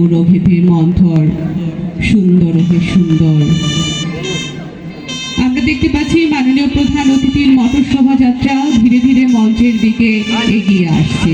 মধুর ভেবে মন্থর, সুন্দর হে সুন্দর। আমরা দেখতে পাচ্ছি মাননীয় প্রধান অতিথির মটর শোভাযাত্রা ধীরে ধীরে মঞ্চের দিকে এগিয়ে আসছে।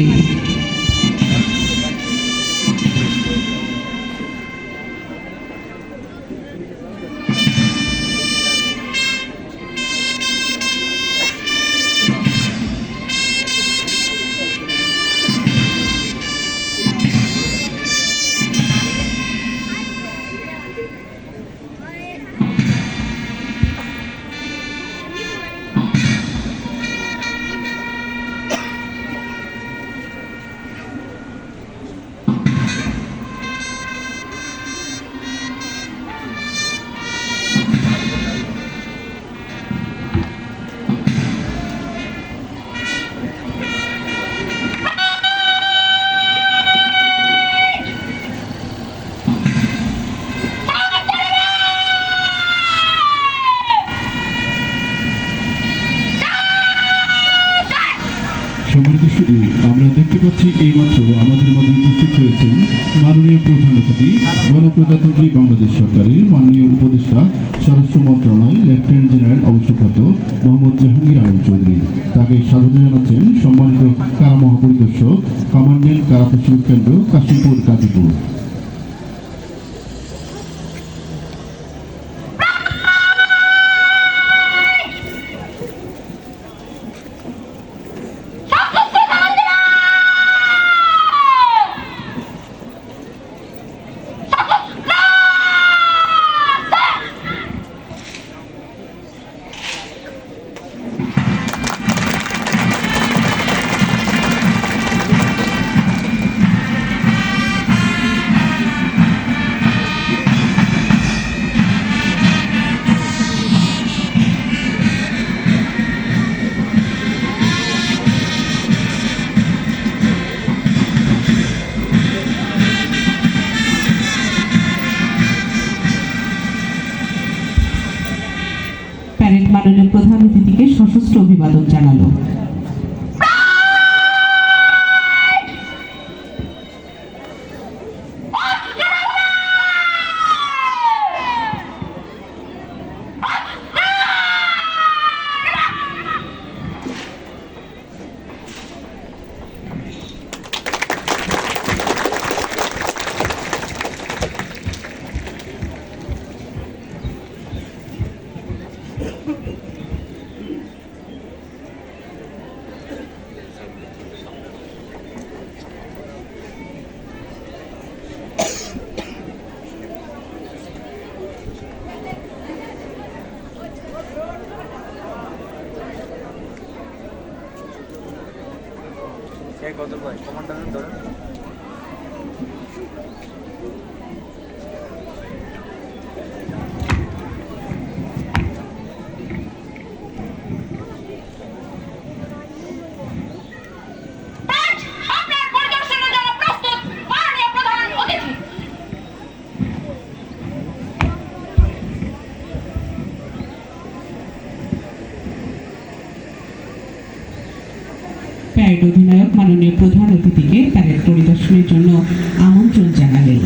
আমরা দেখতে পাচ্ছি এইমাত্র আমাদের মধ্যে উপস্থিত হয়েছেন মাননীয় প্রধান অতিথি গণপ্রজাতন্ত্রী বাংলাদেশ সরকারের মাননীয় উপদেষ্টা স্বরাষ্ট্র মন্ত্রণালয় লেফটেন্যান্ট জেনারেল অবসরপ্রাপ্ত মোহাম্মদ জাহাঙ্গীর আলম চৌধুরী। তাকে স্বাগত জানাচ্ছেন সম্মানিত কারা মহাপরিদর্শক কমান্ডেন্ট কারা প্রশিক্ষণ কেন্দ্র কাশীপুর গাজীপুর। মাননীয় প্রধান অতিথিকে সশস্ত্র অভিবাদন জানালো। কত ভাই কমান্ডার ধরেন প্যারেড অধিনায়ক মাননীয় প্রধান অতিথিকে প্যারেড পরিদর্শনের জন্য আমন্ত্রণ জানালেন।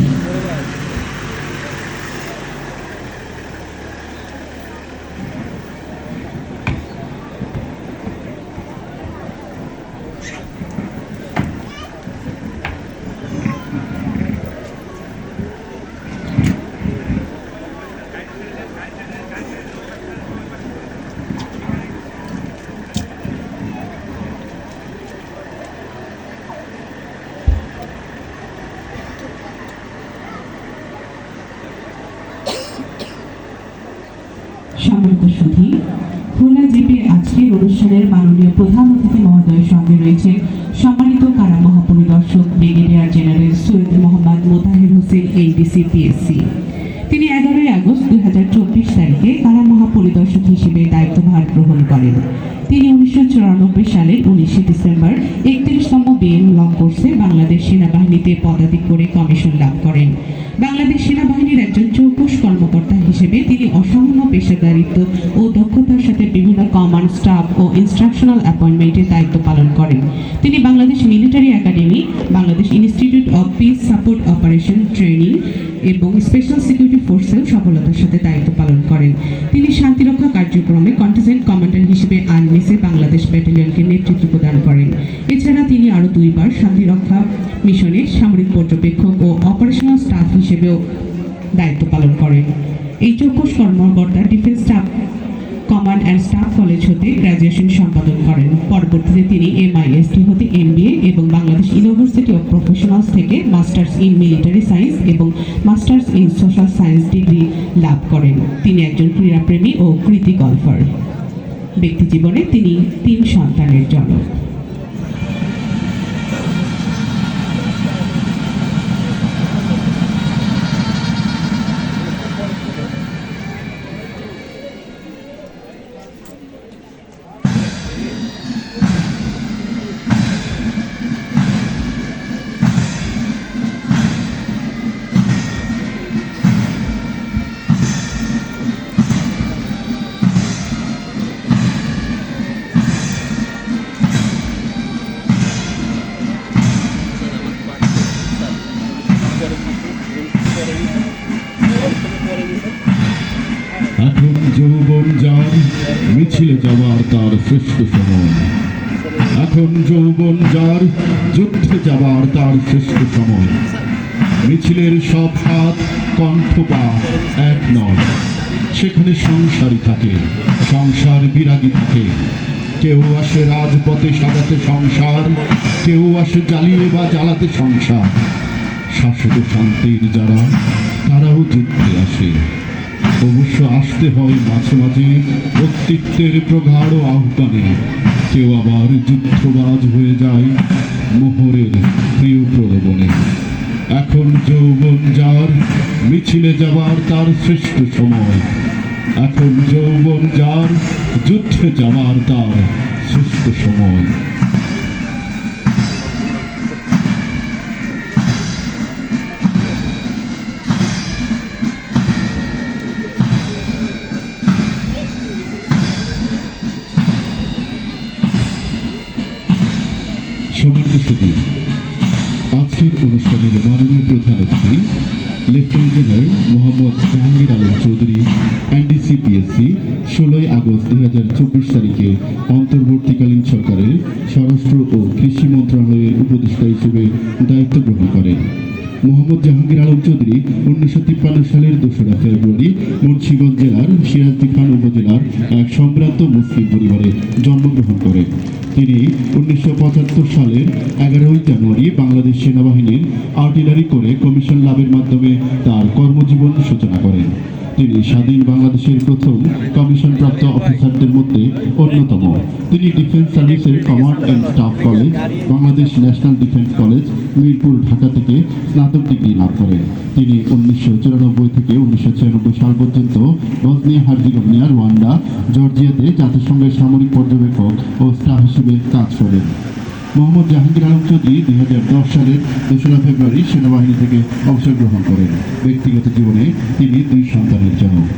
সম্মানিত সুধী, খুলনা জিপি আজকের অনুষ্ঠানের মাননীয় প্রধান অতিথি মহোদয়ের সঙ্গে রয়েছেন সম্মানিত কারা মহাপরিদর্শক brigadier general Syed Mohammad Motaher Hossain ADC PSC. তিনি 11 আগস্ট 2024 তারিখে কারা মহাপরিদর্শক হিসেবে দায়িত্বভার গ্রহণ করেন। তিনি 1994 সালের 19 ডিসেম্বর 31তম বিএম লং কোর্সে বাংলাদেশ সেনাবাহিনীতে পদাধিক করে কমিশন লাভ করেন। বাংলাদেশ সেনাবাহিনীর একজন চৌকস কর্মকর্তা হিসেবে তিনি অসামান্য পেশাদারিত্ব ও দক্ষতার সাথে বিভিন্ন কমান্ড, স্টাফ ও ইনস্ট্রাকশনাল অ্যাপয়েন্টমেন্টের দায়িত্ব পালন করেন। তিনি Bangladesh military academy, Bangladesh institute of piece support operation training এবং স্পেশাল সিকিউরিটি ফোর্সেও সফলতার সাথে দায়িত্ব পালন করেন। তিনি শান্তিরক্ষা কার্যক্রমে কন্টিনজেন্ট কমান্ডার হিসেবে আর্মিসে বাংলাদেশ ব্যাটালিয়নকে নেতৃত্ব প্রদান করেন। এছাড়া তিনি আরও 2 বার শান্তিরক্ষা মিশনে সামরিক পর্যবেক্ষক ও অপারেশনাল স্টাফ হিসেবেও দায়িত্ব পালন করেন। এই যোগ্য কর্মকর্তা defence staff command and staff college হতে গ্র্যাজুয়েশন সম্পাদন করেন। পরবর্তীতে তিনি MIST হতে MBA এবং বাংলাদেশ ইউনিভার্সিটি অফ প্রফেশনালস থেকে মাস্টার্স ইন মিলিটারি সায়েন্স এবং masters in social science degree লাভ করেন। তিনি একজন ক্রীড়াপ্রেমী ও কৃতি গল্ফার। ব্যক্তিজীবনে তিনি 3 সন্তানের জনক। এখন যৌবন যার মিছিলে যাওয়ার তার শ্রেষ্ঠ সময়। এখন যৌবন যার যুদ্ধে যাবার তার শ্রেষ্ঠ সময়। মিছিলের সব হাত কণ্ঠ পা এক নয়, সেখানে সংসারই থাকে, সংসার বিরাগী থাকে। কেউ আসে রাজপথে সাজাতে সংসার, কেউ আসে জ্বালিয়ে বা জ্বালাতে সংসার। শাশ্বত শান্তির যারা, তারাও যুদ্ধে আসে। অবশ্য আসতে হয় মাঝে মাঝে অস্তিত্বের প্রগাঢ় আহ্বানে। কেউ আবার যুদ্ধবাজ হয়ে যায় মোহরের প্রিয় প্রলোভনে। এখন যৌবন যার মিছিলে যাবার তার শ্রেষ্ঠ সময়। এখন যৌবন যার যুদ্ধে যাবার তার শ্রেষ্ঠ সময়। সম্মানিত সুধী, আজকের অনুষ্ঠানের মাননীয় প্রধান অতিথি lieutenant general Mohammad Jahangir Alam Chowdhury NDCPSC 16 August 2024 তারিখে অন্তর্বর্তীকালীন সরকারের স্বরাষ্ট্র ও কৃষি মন্ত্রণালয়ের উপদেষ্টা হিসেবে দায়িত্ব গ্রহণ করেন। মোহাম্মদ জাহাঙ্গীর আলম চৌধুরী 1953 সালের 2রা ফেব্রুয়ারি মুন্সিগঞ্জ জেলার সিরাজদি খান উপজেলার এক সম্ভ্রান্ত মুসলিম পরিবারে জন্মগ্রহণ করেন। তিনি 1975 সালের 11 জানুয়ারি বাংলাদেশ সেনাবাহিনীর আর্টিলারি করে কমিশন লাভের মাধ্যমে তার কর্মজীবন সূচনা করেন। তিনি স্বাধীন বাংলাদেশের প্রথম কমিশনপ্রাপ্ত অফিসারদের মধ্যে অন্যতম। তিনি ডিফেন্স সার্ভিসের command and staff college, Bangladesh national defence college, Mirpur, Dhaka থেকে স্নাতক ডিগ্রি লাভ করেন। তিনি 1994 থেকে 1996 সাল পর্যন্ত বসনিয়া হার্জেগোভিনা, রুয়ান্ডা, জর্জিয়াতে জাতিসংঘের সামরিক পর্যবেক্ষক ও স্টাফ হিসেবে কাজ করেন। মোহাম্মদ জাহাঙ্গীর আলম চৌধুরী 2010 সালের 2রা ফেব্রুয়ারি সেনাবাহিনী থেকে অবসর গ্রহণ করেন। ব্যক্তিগত জীবনে তিনি 2 সন্তানের জনক।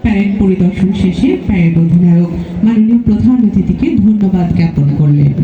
প্যারেড পরিদর্শন শেষে প্যারেড অধিনায়ক মাননীয় প্রধান অতিথিকে ধন্যবাদ জ্ঞাপন করলেন।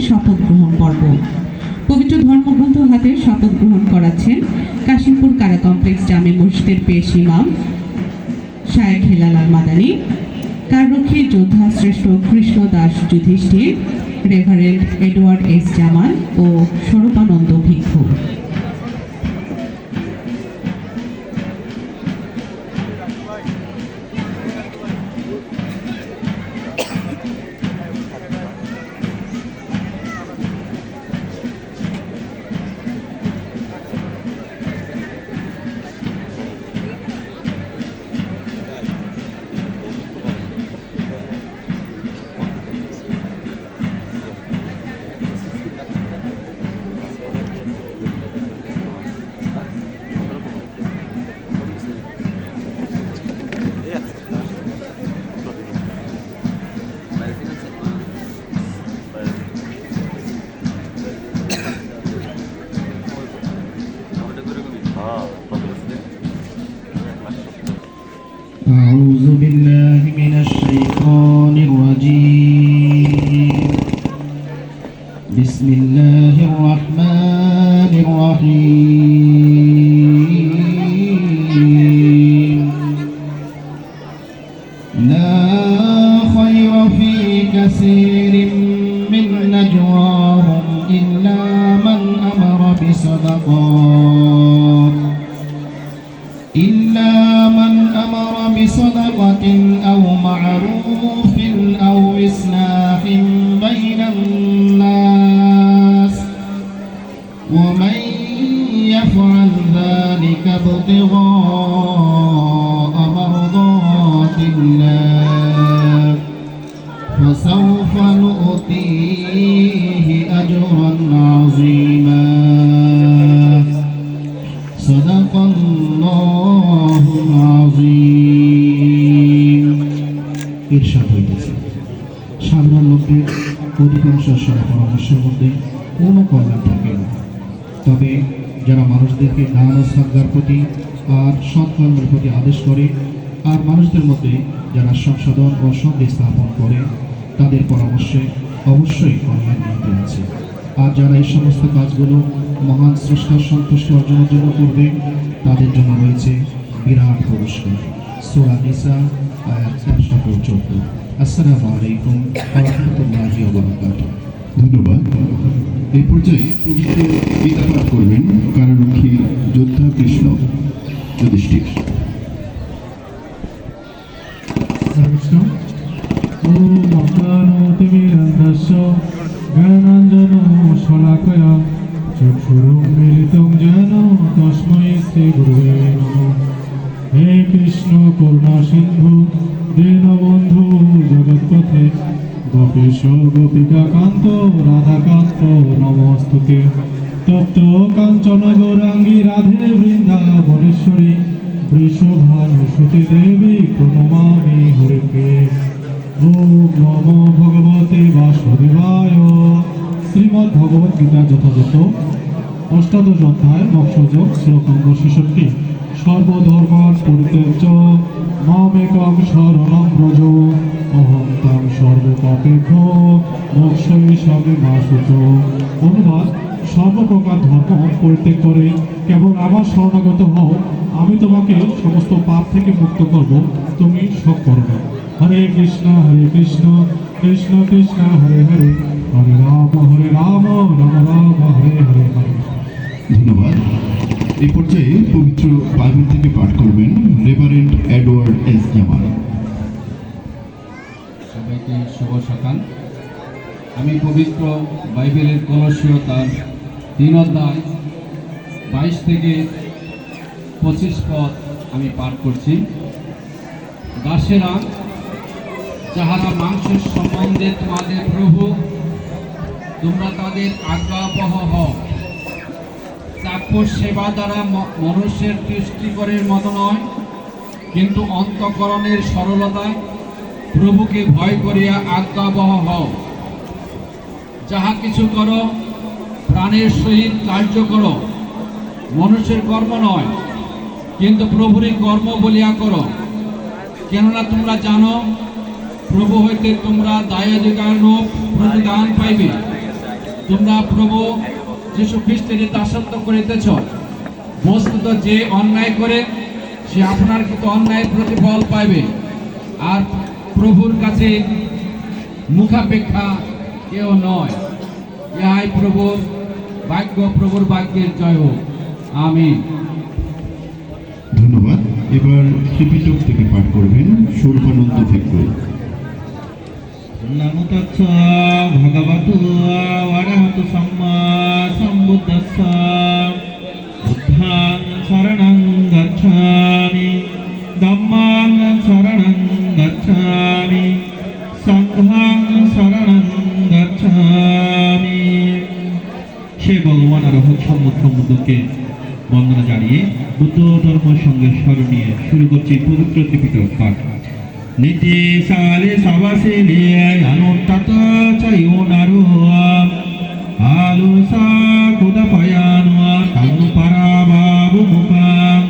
শপথ গ্রহণ পর্ব। পবিত্র ধর্মগ্রন্থ হাতে শপথ গ্রহণ করাচ্ছেন কাশিমপুর কারা কমপ্লেক্স জামে মসজিদের পেশ ইমাম শায়েখ হেলাল আল মাদানী, কাররক্ষী যোদ্ধা শ্রেষ্ঠ Krishna Das Yudhishthir, Reverend Edward S Zaman ও স্বরূপানন্দ ভিক্ষু। أعوذ بالله من الشيطان الرجيم بسم الله الرحمن الرحيم لا خير في كثير من نجواهم إلا من أمر بصدقة أو معروف أو إصلاح بين الناس ومن يفعل ذلك ابتغاء مرضات الله فسوف نؤتيه أجرا عظيما صدق الله العظيم ইরশাদ হইতেছে সাধারণ লোকদের অধিকাংশ পরামর্শের মধ্যে কোনো কল্যাণ থাকে না, তবে যারা মানুষদেরকে দান ও সাদগার প্রতি আর সৎকর্মের প্রতি আদেশ করে আর মানুষদের মধ্যে যারা সংশোধন ও সঙ্গে স্থাপন করে তাদের পরামর্শে অবশ্যই কল্যাণ নিহিত আছে। আর যারা এই সমস্ত কাজগুলো মহান স্রষ্টার সন্তুষ্টি অর্জনের জন্য করবে তাদের জন্য রয়েছে বিরাট পুরস্কার। সূরা নিসা আয়াত 114। আসসালামু আলাইকুম ওয়া রাহমাতুল্লাহি ওয়া বারাকাতুহু। ধন্যবাদ। এই পর্যায়ে পবিত্র গীতা পাঠ করবেন কারারক্ষী যোদ্ধা কৃষ্ণ যুধিষ্ঠির। ওম অজ্ঞানতিমিরন্ধস্য জ্ঞানাঞ্জনো শলাকয়া চক্ষুরুন্মিলিতং যেন তস্मै শ্রী গুরুবে নমঃ। হে কৃষ্ণ করুণা সিন্ধু দীনবন্ধু জগৎপথে গোপীশ গোপিকা কান্ত রাধাকান্ত নমস্তুতে। তপ্ত কাঞ্চন গৌরাঙ্গী রাধে বৃন্দাবনেশ্বরী বৃষভানুসুতে দেবী প্রণমামি হরিকে। ওম নমো ভগবতে বাসুদেবায়। শ্রীমদ্ ভগবদ গীতা যথাযথ অষ্টাদশ অধ্যায় মৎস্যযোগ শ্লোক নম্বর 66। সর্বধর্মান পরিত্যজ্য মামেকং শরণং ব্রজ অহং ত্বং সর্বপাপেভ্যো মোক্ষয়িষ্যামি মা শুচো। অনুবাদ: সর্বপ্রকার ধর্ম পরিত্যাগ করে কেবল আমার শরণাগত হও, আমি তোমাকে সমস্ত পাপ থেকে মুক্ত করব, তুমি শোক করো না। হরে কৃষ্ণ কৃষ্ণ কৃষ্ণ হরে হরে, হরে রাম রাম রাম হরে হরে হরে। ধন্যবাদ। এই পর্যায়ে পবিত্র বাইবেল থেকে পাঠ করবেন রেভারেন্ড এডওয়ার্ড এস জামান। সবাইকে শুভ সকাল। আমি পবিত্র বাইবেলের কলসীয় তার 3 অধ্যায় 22 থেকে 25 পদ আমি পাঠ করছি। দাসেরা, যাহারা মাংসের সম্বন্ধে তোমাদের প্রভু, তোমরা তাদের আজ্ঞাবহ হও। চাক্ষুষ সেবা দ্বারা মনুষ্যের তুষ্টিকরের মতো নয়, কিন্তু অন্তঃকরণের সরলতায় প্রভুকে ভয় করিয়া আজ্ঞাবহ হও। যাহা কিছু করো, প্রাণের সহিত কার্য করো, মনুষ্যের কর্ম নয়, কিন্তু প্রভুরই কর্ম বলিয়া করো। কেননা তোমরা জানো, প্রভু হইতে তোমরা দায়াধিকার প্রতিদান পাইবে। তোমরা প্রভু যীশু খ্রিস্টের দাসত্ব করিতেছ। বস্তুত যে অন্যায় করে সে আপনার কিন্তু অন্যায়ের প্রতিফল পাইবে, আর প্রভুর কাছে মুখাপেক্ষা কেউ নয়। ইহাই প্রভুর বাক্য, প্রভুর বাক্যের জয় হোক। আমিন। ধন্যবাদ। এবার ত্রিপিটক থেকে পাঠ করবেন স্বরূপানন্দ ভিক্ষু। নমো তস্য ভগবতো অরহতো সম্মা সম্বুদ্ধস্য। বুদ্ধাং শরণং গচ্ছামি, ধম্মাং শরণং গচ্ছামি, সংঘাং শরণং গচ্ছামি। সে ভগবান অরহত সম্বুদ্ধকে বন্দনা জানিয়ে বুদ্ধ ধর্ম সঙ্গে স্মরণীয় শুরু করছি পবিত্র ত্রিপিটক পাঠ। নীতি সালে সাবাসে লিয়ে অনুত্তত চয়োনারো আলু সা কুদা পায়ানো তানু পারা বাবু মুখাং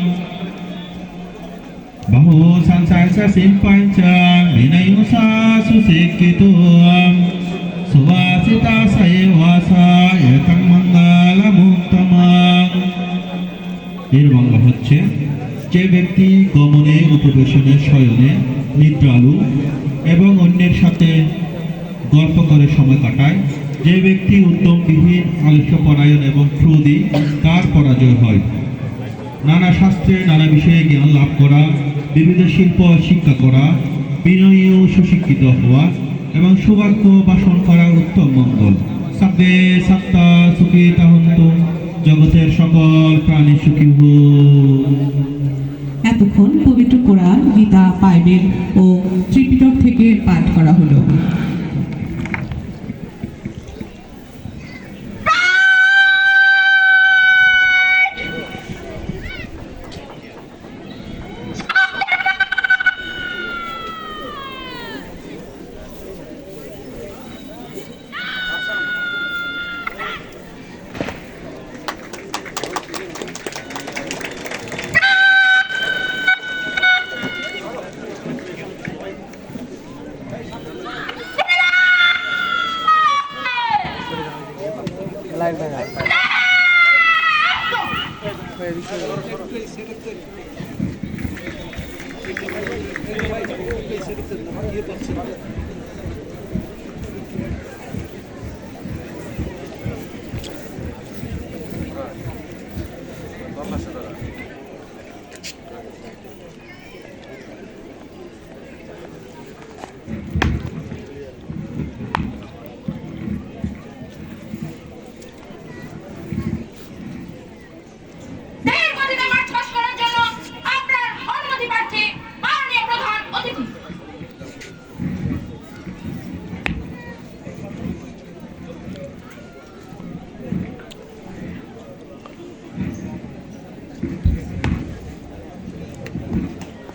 বহু সংসারসা সিম্পাঞ্চা বিনয়ুসা সুসেকিতো সুবাসিতা সায়েবাসা একং মঙ্গলমুত্তমাং। এর বাংলা হচ্ছে, যে ব্যক্তি গমনে, উপবেশনে, শয়নে, নিদ্রালু এবং অন্যের সাথে গল্প করে সময় কাটায়, যে ব্যক্তি উদ্যমবিহীন, আলস্যপরায়ণ এবং ক্রোধী, তার পরাজয় হয়। নানা শাস্ত্রে নানা বিষয়ে জ্ঞান লাভ করা, বিবিধ শিল্প শিক্ষা করা, বিনয়ী ও সুশিক্ষিত হওয়া এবং সৌভাগ্য বাসন করা উত্তম মঙ্গল। সাব্বে সত্তা সুখী তাহন্তু, জগতের সকল প্রাণী সুখী হোক। এতক্ষণ পবিত্র কোরআন, গীতা, বাইবেল ও ত্রিপিটক থেকে পাঠ করা হলো। লাইভ দেখা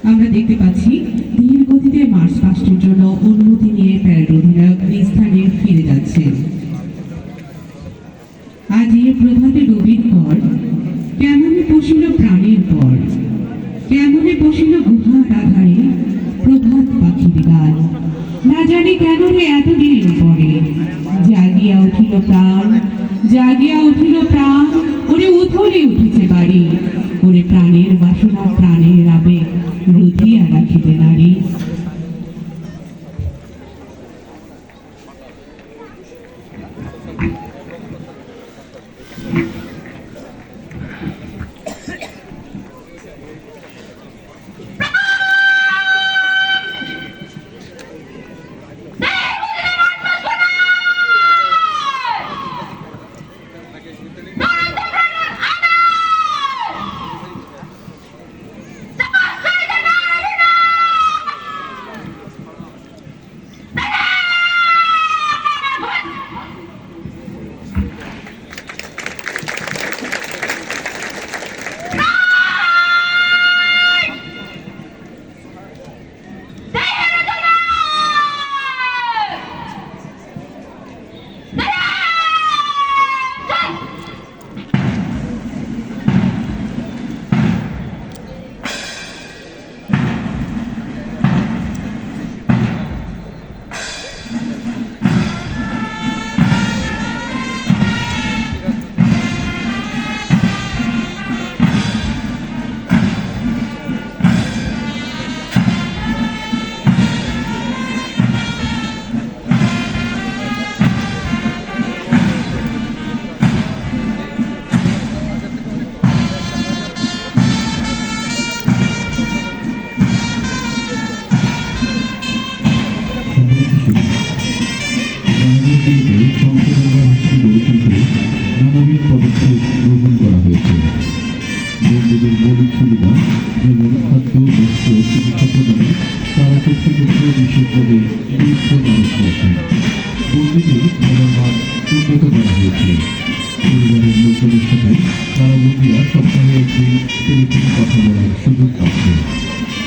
আমরা দেখতে পাচ্ছি ধীর গতিতে মার্চ পাস্টের জন্য অনুমতি নিয়ে প্যারেড অধিনায়ক নিজ স্থানে ফিরে যাচ্ছেন। আজ এ প্রভাতে রবির পর কেমনে বসিল প্রাণের পর, কেমনে বসিল গুহার আধারে প্রভাত পাখির গান। না জানি কেন রে এতদিন পরে জাগিয়া উঠিল প্রাণ, জাগিয়া উঠিল প্রাণ। ওরে উথলে উঠেছে বাড়ি, ওরে প্রাণের বাসনা প্রাণের আবেগ রুধিয়া রাখিতে নারী। বন্ধুরা সপ্তাহে একদিন টেলিফোনে কথা বলার সুযোগ পাচ্ছে।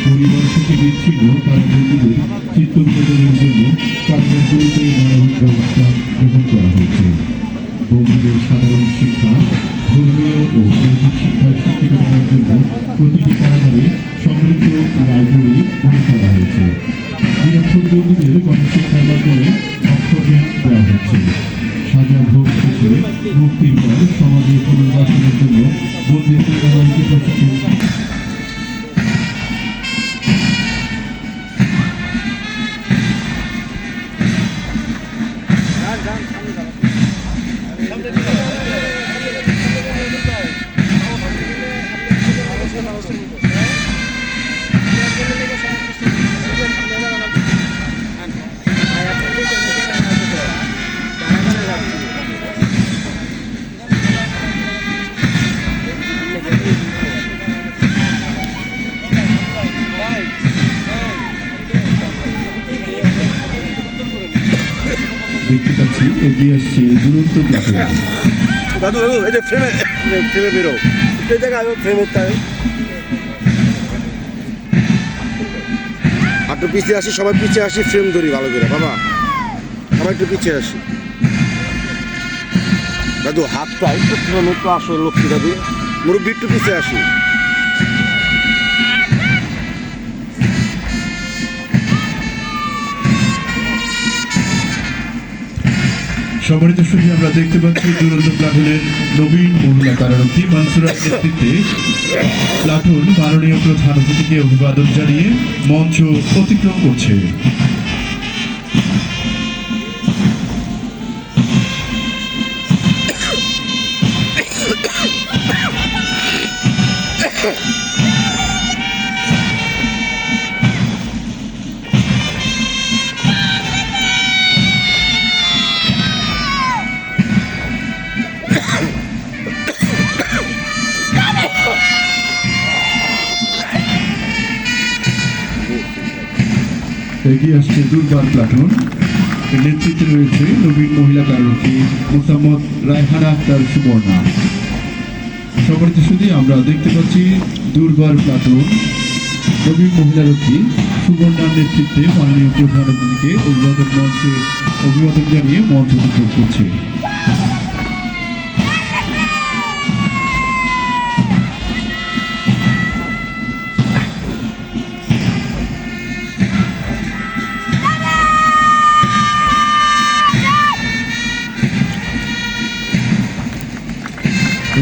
পরিবার থেকে বিচ্ছিন্ন তার বন্ধুদের চিত্তবিনোদনের জন্য কারাগারগুলোতে নানাবিধ ব্যবস্থা গ্রহণ করা হয়েছে। বন্ধুদের সাধারণ শিক্ষা, ধর্মীয় ও নৈতিক শিক্ষায় শিক্ষিত করার জন্য প্রতিটি কারাগারে সমৃদ্ধ লাইব্রেরি গড়ে তোলা হয়েছে। নিরক্ষর বন্ধুদের গণশিক্ষার মাধ্যমে অক্ষরজ্ঞান দেওয়া হচ্ছে। সাজা ভোগ শেষে মুক্তির পর সমাজে পুনর্বাসনের জন্য বন্ধুদের নানাবিধ প্রশিক্ষণ দেখতে পাচ্ছি এগিয়ে আসছে দুরন্ত প্লাটুন। দাদু দাদু এই যে ফ্রেমে ফ্রেমে বেরো এই জায়গায় ফ্রেমের তাই একটু পিছিয়ে আসি, সবাই পিছিয়ে আসি, ফ্রেম ধরি ভালো করে বাবা, সবাই একটু পিছিয়ে আসি। দাদু হাতটা একটু ফ্রেমে একটু আসো লক্ষ্মী দাদু, মুরব্বী একটু পিছিয়ে আসি। সম্মানিত সুধী, আমরা দেখতে পাচ্ছি দুরন্ত প্লাটুনের নবীন মহিলা কারারক্ষী মানসুরার নেতৃত্বে প্লাটুন মাননীয় প্রধান অতিথিকে অভিবাদন জানিয়ে মঞ্চ অতিক্রম করছে। এগিয়ে আসছে দুর্বার প্লাটুন, এর নেতৃত্বে রয়েছে নবীন মহিলা কারারক্ষী মোসাম্মদ রায়হানা আক্তার সুবর্ণা। সম্মানিত সুধী, আমরা দেখতে পাচ্ছি দুর্বার প্লাটুন নবীন মহিলারক্ষী সুবর্ণার নেতৃত্বে মাননীয় প্রধান অতিথিকে অভিবাদন জানিয়ে মঞ্চ অতিক্রম করছে।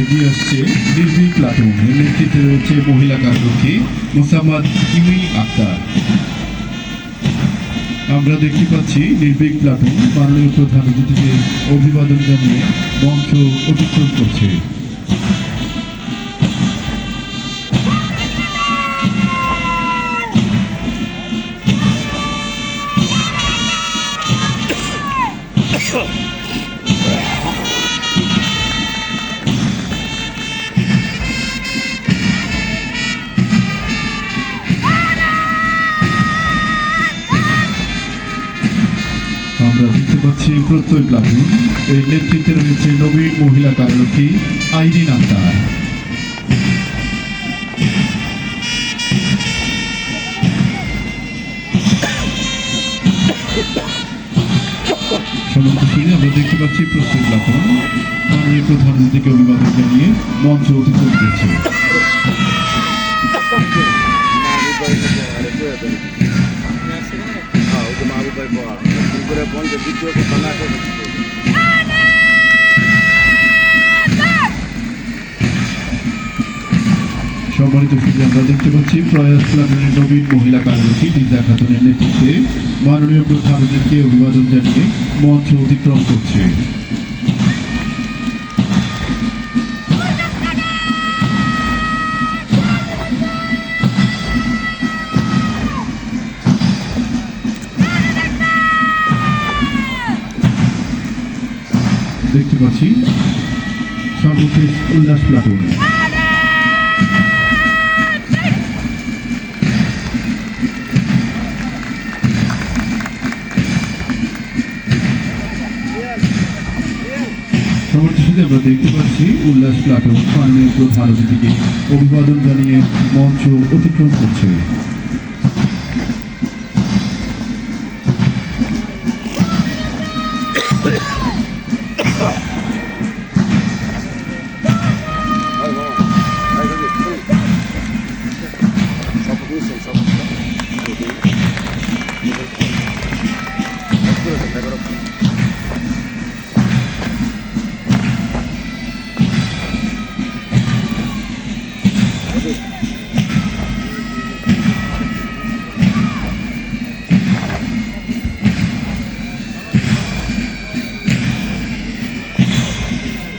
এগিয়ে আসছে নির্ভীক প্লাটুন, এর নেতৃত্বে রয়েছে মহিলা কারারক্ষী মোসাম্মদ ইমি আক্তার। আমরা দেখতে পাচ্ছি নির্ভীক প্লাটুন মাননীয় প্রধান অতিথিকে অভিবাদন জানিয়ে মঞ্চ অতিক্রম করছে। আমরা দেখতে পাচ্ছি প্রত্যয় প্লাটুন, এর নেতৃত্বে রয়েছে নবীন মহিলা কারারক্ষী আইরিন আক্তার। আমরা দেখতে পাচ্ছি প্রত্যয় প্লাটুন মাননীয় প্রধান অতিথিকে অভিবাদন জানিয়ে মঞ্চ অতিক্রম করছে। সম্মানিত সুধী, আমরা দেখতে পাচ্ছি প্রয়াস প্লাটুনের নবীন মহিলা কারারক্ষী লিজা খাতুনের নেতৃত্বে মাননীয় প্রধান অতিথিকে অভিবাদন জানিয়ে মঞ্চ অতিক্রম করছে। দেখতে পাচ্ছি সর্বশেষ উল্লাস প্লাটুন। পরবর্তীতে আমরা দেখতে পাচ্ছি উল্লাস প্লাটুন মাননীয় প্রধান অতিথিকে অভিবাদন জানিয়ে মঞ্চ অতিক্রম করছে।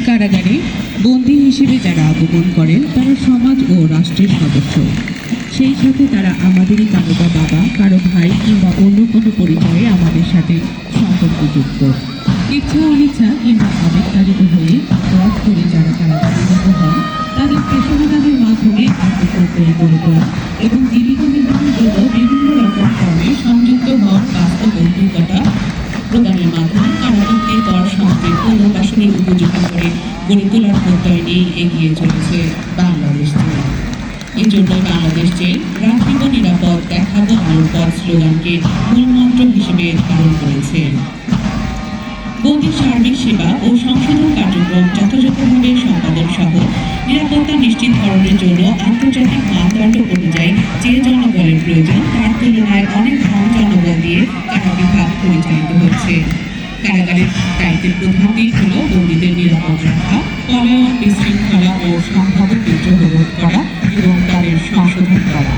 কারাগারে বন্দী হিসেবে যারা আগমন করেন তারা সমাজ ও রাষ্ট্রের সদস্য, সেই সাথে তারা আমাদেরই কারো বা বাবা, কারো ভাই কিংবা অন্য কোনো পরিচয়ে আমাদের সাথে সম্পর্কযুক্ত। ইচ্ছা অনিচ্ছা কিংবা আবেগতাড়িত হয়ে পথ করে যারা কারাগারে হন তাদের পেশাদারের মাধ্যমে আত্মপ্রত্যয় গড়ে তোলা এবং জীবিকা নির্বাহের জন্য বিভিন্ন রকম কর্মে সংযুক্ত হওয়ার বাস্তব অভিজ্ঞতা প্রদানের মাধ্যমে কারাগারকে পর সমাজের পুনর্বাসনের উপযোগী করে গড়ে তোলার প্রত্যয় নিয়ে এগিয়ে চলেছে বাংলাদেশ জেল। এই জন্য বাংলাদেশ জেল রাখিব নিরাপদ, দেখাবো আলোর পথ স্লোগানকে মূলমন্ত্র হিসেবে ধারণ করেছে। বন্দির সার্বিক সেবা ও সংশোধন কার্যক্রম যথাযথভাবে সম্পাদন সহ নিরাপত্তা নিশ্চিতকরণের জন্য আন্তর্জাতিক মানদণ্ড অনুযায়ী যে জনবলের প্রয়োজন তার তুলনায় অনেক কম জনবল দিয়ে কারা বিভাগ পরিচালিত হচ্ছে। কারাগারের দায়িত্বের প্রধান দিক হল বন্দীদের নিরাপদ রাখা, পলায়ন, বিশৃঙ্খলা ও সম্ভাব্য বিদ্রোহ রোধ করা এবং তাদের সংশোধন করা।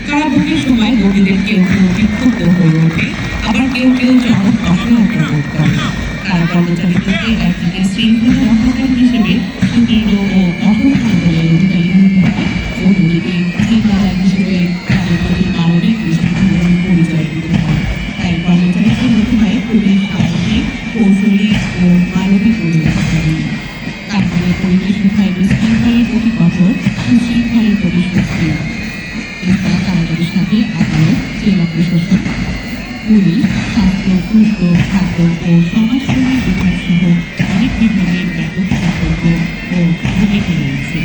কারাভোগের সময় বন্দীদের কেউ কেউ বিক্ষুব্ধ হয়ে ওঠে, আবার কেউ কেউ চরম অসহায়তা বোধ করে। কারা কর্মচারীদেরকে একদিকে শৃঙ্খলা রক্ষাকারী হিসেবে সুদৃঢ় ও কঠোর মনোবলের অধিকারী হতে হয়, অন্যদিকে চিন্তাধার হিসেবে তাদের প্রতি মানবিক দৃষ্টিভঙ্গি পরিচয় দিতে হয়। তাই কর্মচারীদের হতে হয় খুবই সাহসী, কৌশলী ও মানবিক অধিকারী। কারাগারের পরিবেশ হতে হয় বিশৃঙ্খলের প্রতি কঠোর, সুশৃঙ্খলের প্রতি সুস্থির। এছাড়া কারাগারের সাথে আদালত, জেলা প্রশাসন, পুলিশ, স্বাস্থ্য, পূর্ত, খাদ্য ও সমাজকর্মী বিভাগ সহ অনেক বিভাগের ব্যাপক সম্পর্ক ও ভূমিকা রয়েছে।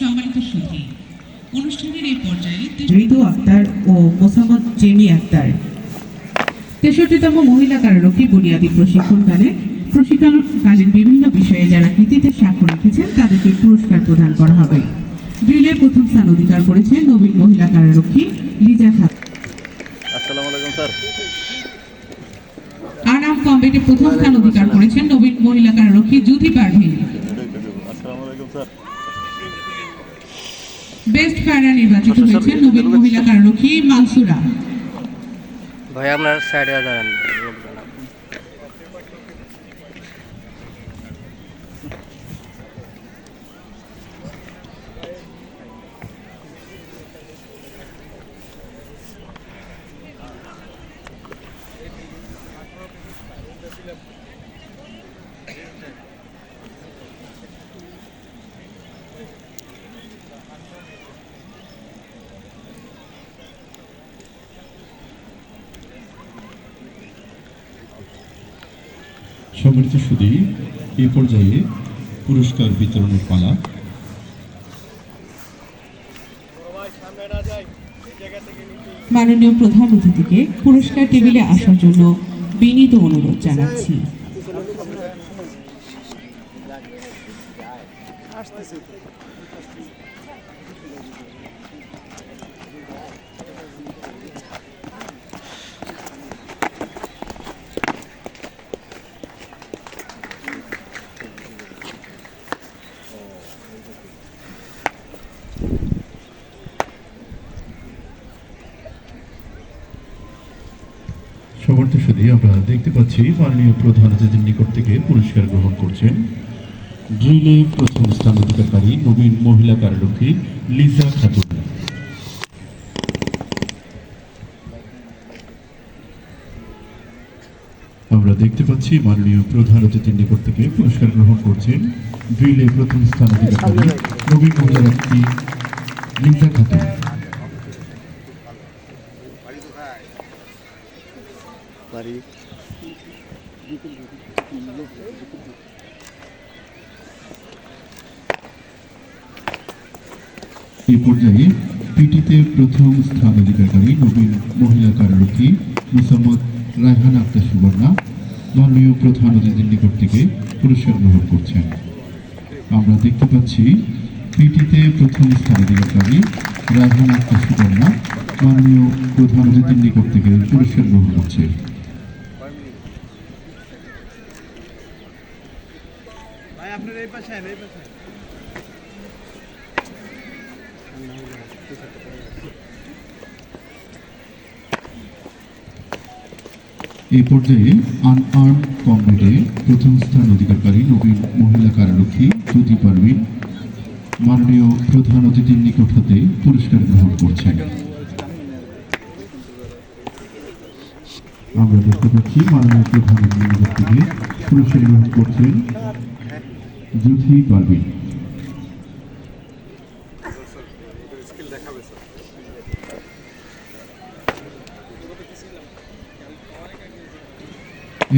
সম্মানিত সুধী, অনুষ্ঠানের এই পর্যায়ে ঋতু আক্তার ও মোসাম্মদ জেমি আক্তার 63তম মহিলা কারারক্ষী বুনিয়াদী প্রশিক্ষণকালীন বিভিন্ন বিষয়ে যারা কৃতিত্বের স্বাক্ষর রেখেছেন তাদেরকে পুরস্কার প্রদান করা হবে। ড্রিলে প্রথম স্থান অধিকার করেছেন নবীন মহিলা কারারক্ষী লিজা খাতুন। আসসালামু আলাইকুম স্যার। আনাম কমবেটে প্রথম স্থান অধিকার করেছেন নবীন মহিলা কারারক্ষী জুথি পারভিন। আসসালামু আলাইকুম স্যার। বেস্ট ফায়ার নির্বাচিত হয়েছেন নবীন মহিলা কারারক্ষী মানসুরা। ভাই আপনার সাইডে দাঁড়ান। সম্মানিত সুধী, এই পর্যায়ে পুরস্কার বিতরণের পালা। মাননীয় প্রধান অতিথিকে পুরস্কার টেবিলে আসার জন্য বিনীত অনুরোধ জানাচ্ছি। সম্মানিত সুধী, আমরা দেখতে পাচ্ছি মাননীয় প্রধান অতিথির নিকট থেকে পুরস্কার গ্রহণ করছেন ড্রিলে প্রথম স্থান অধিকারী নবীন মহিলা কারারক্ষী লিজা খাতুন। আমরা দেখতে পাচ্ছি মাননীয় প্রধান অতিথির নিকট থেকে পুরস্কার গ্রহণ করছেন ড্রিলে প্রথম স্থান অধিকারী নবীন মহিলা কারারক্ষী লিজা খাতুন। এই পর্যায়ে পিটিতে প্রথম স্থান অধিকারী নবীন মহিলা কারারক্ষী মোসাম্মদ রায়হান আক্তার সুবর্ণা মাননীয় প্রধান অতিথির নিকট থেকে পুরস্কার গ্রহণ করছেন। আমরা দেখতে পাচ্ছি পিটিতে প্রথম স্থান অধিকারী রায়হান আক্তার সুবর্ণা মাননীয় প্রধান অতিথির নিকট থেকে পুরস্কার গ্রহণ করছে। এই পর্যায়ে আনআর্মড কমব্যাটে প্রথম স্থান অধিকারী নবীন মহিলা কারারক্ষী জ্যোতি পারভিন মাননীয় প্রধান অতিথির নিকট হতে পুরস্কার গ্রহণ করছেন। আমরা দেখতে পাচ্ছি মাননীয় প্রধান অতিথির নিকট থেকে পুরস্কার গ্রহণ করছেন জ্যোতি পারভিন।